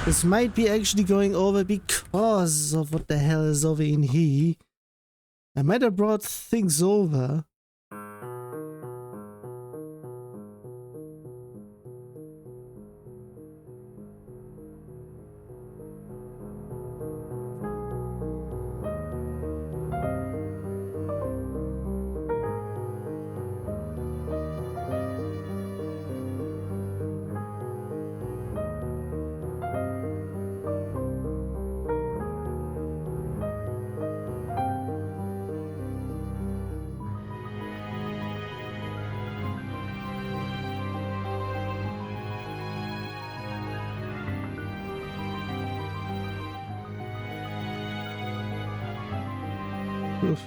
This might be actually going over because of what the hell is over in here. I might have brought things over. Oof.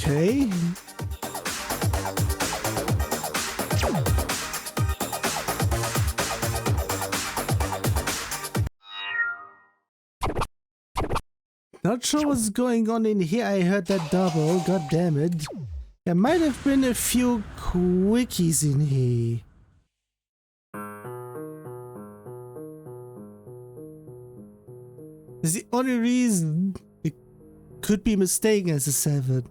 Okay. Not sure what's going on in here. I heard that double. God damn it. There might have been a few quickies in here. It's the only reason it could be mistaken as a 7.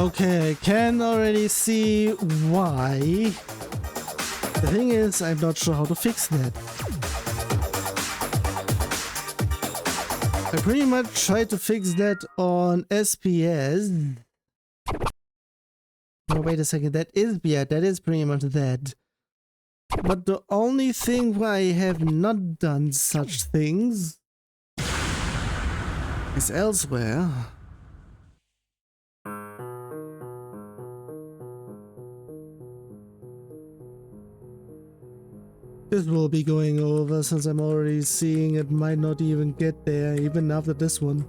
Okay, I can already see why. The thing is, I'm not sure how to fix that. I pretty much tried to fix that on SPS. No, wait a second, that is pretty much that. But the only thing where I have not done such things is elsewhere. This will be going over since I'm already seeing it might not even get there even after this one.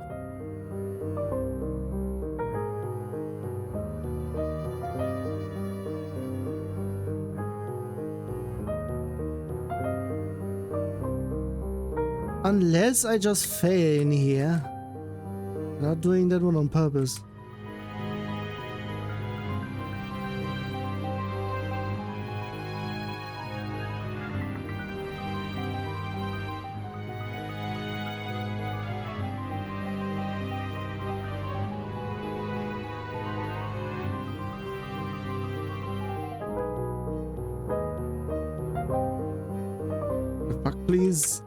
Unless I just fail in here. Not doing that one on purpose. Fuck, please.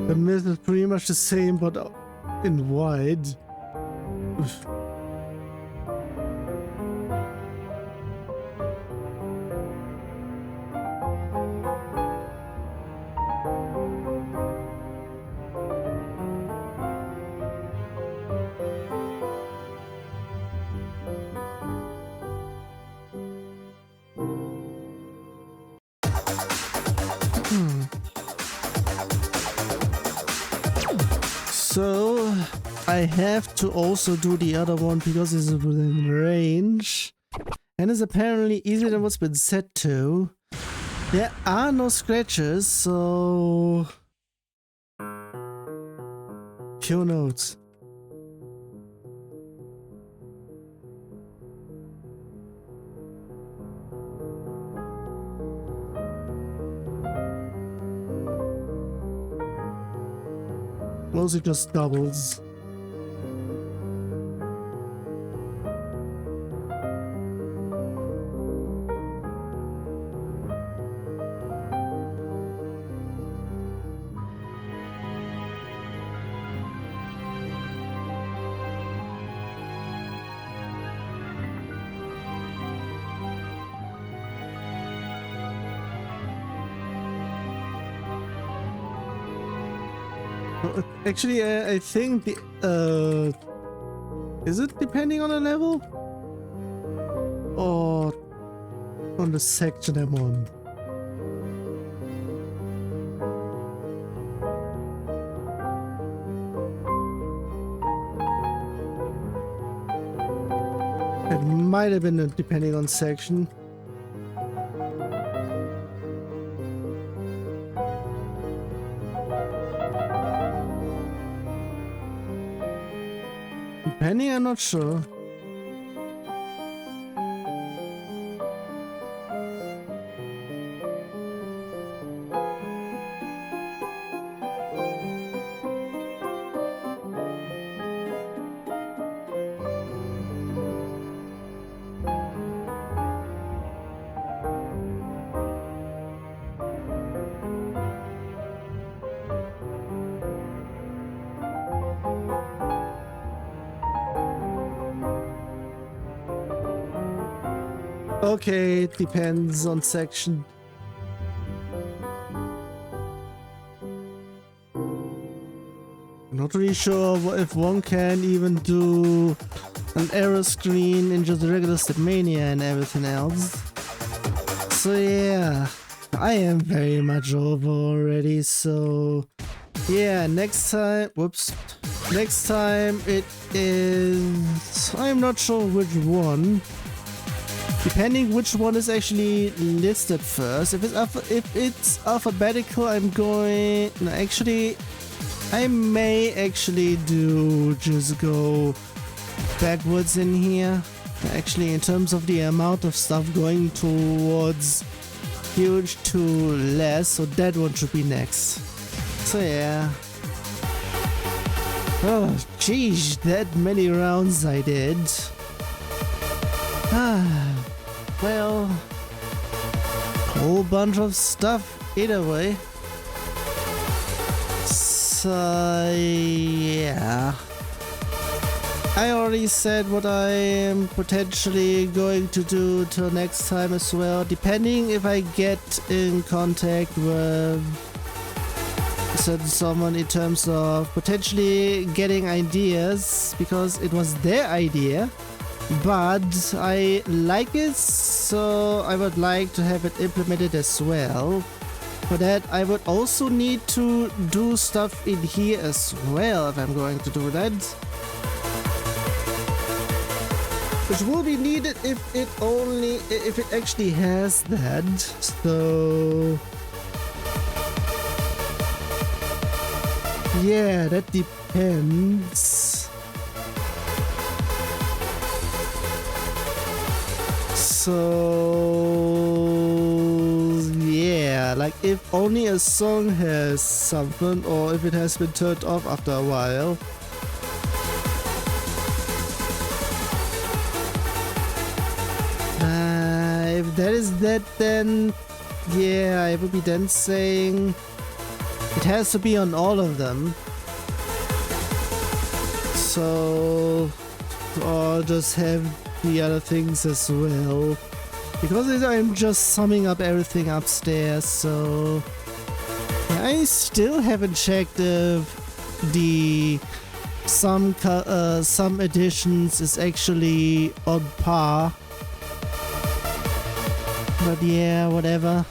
The myth is pretty much the same, but in wide. Oof. So I have to also do the other one because it's within range and it's apparently easier than what's been set to. There are no scratches, so pure notes. Mostly just doubles. Actually, I think the is it depending on the level or on the section I'm on? It might have been depending on section. Depending, I'm not sure. Okay, it depends on section. Not really sure if one can even do an error screen in just regular Stepmania and everything else. So yeah, I am very much over already, so yeah, next time, whoops, next time it is, I'm not sure which one, depending which one is actually listed first. If it's alphabetical, I'm going, no, actually, I may actually just go backwards in here. Actually, in terms of the amount of stuff going towards huge to less, so that one should be next. So yeah. Oh, geez, that many rounds I did. Well, whole bunch of stuff either way. So yeah. I already said what I am potentially going to do till next time as well, depending if I get in contact with someone in terms of potentially getting ideas, because it was their idea, but I like it, so I would like to have it implemented as well. For that, I would also need to do stuff in here as well if I'm going to do that. Which will be needed if it actually has that. So yeah, that depends. So yeah, like if only a song has something, or if it has been turned off after a while. If that is that, then yeah, I would be then saying it has to be on all of them. So, or just have the other things as well, because I'm just summing up everything upstairs. So yeah, I still haven't checked if the some editions is actually on par. But yeah, whatever.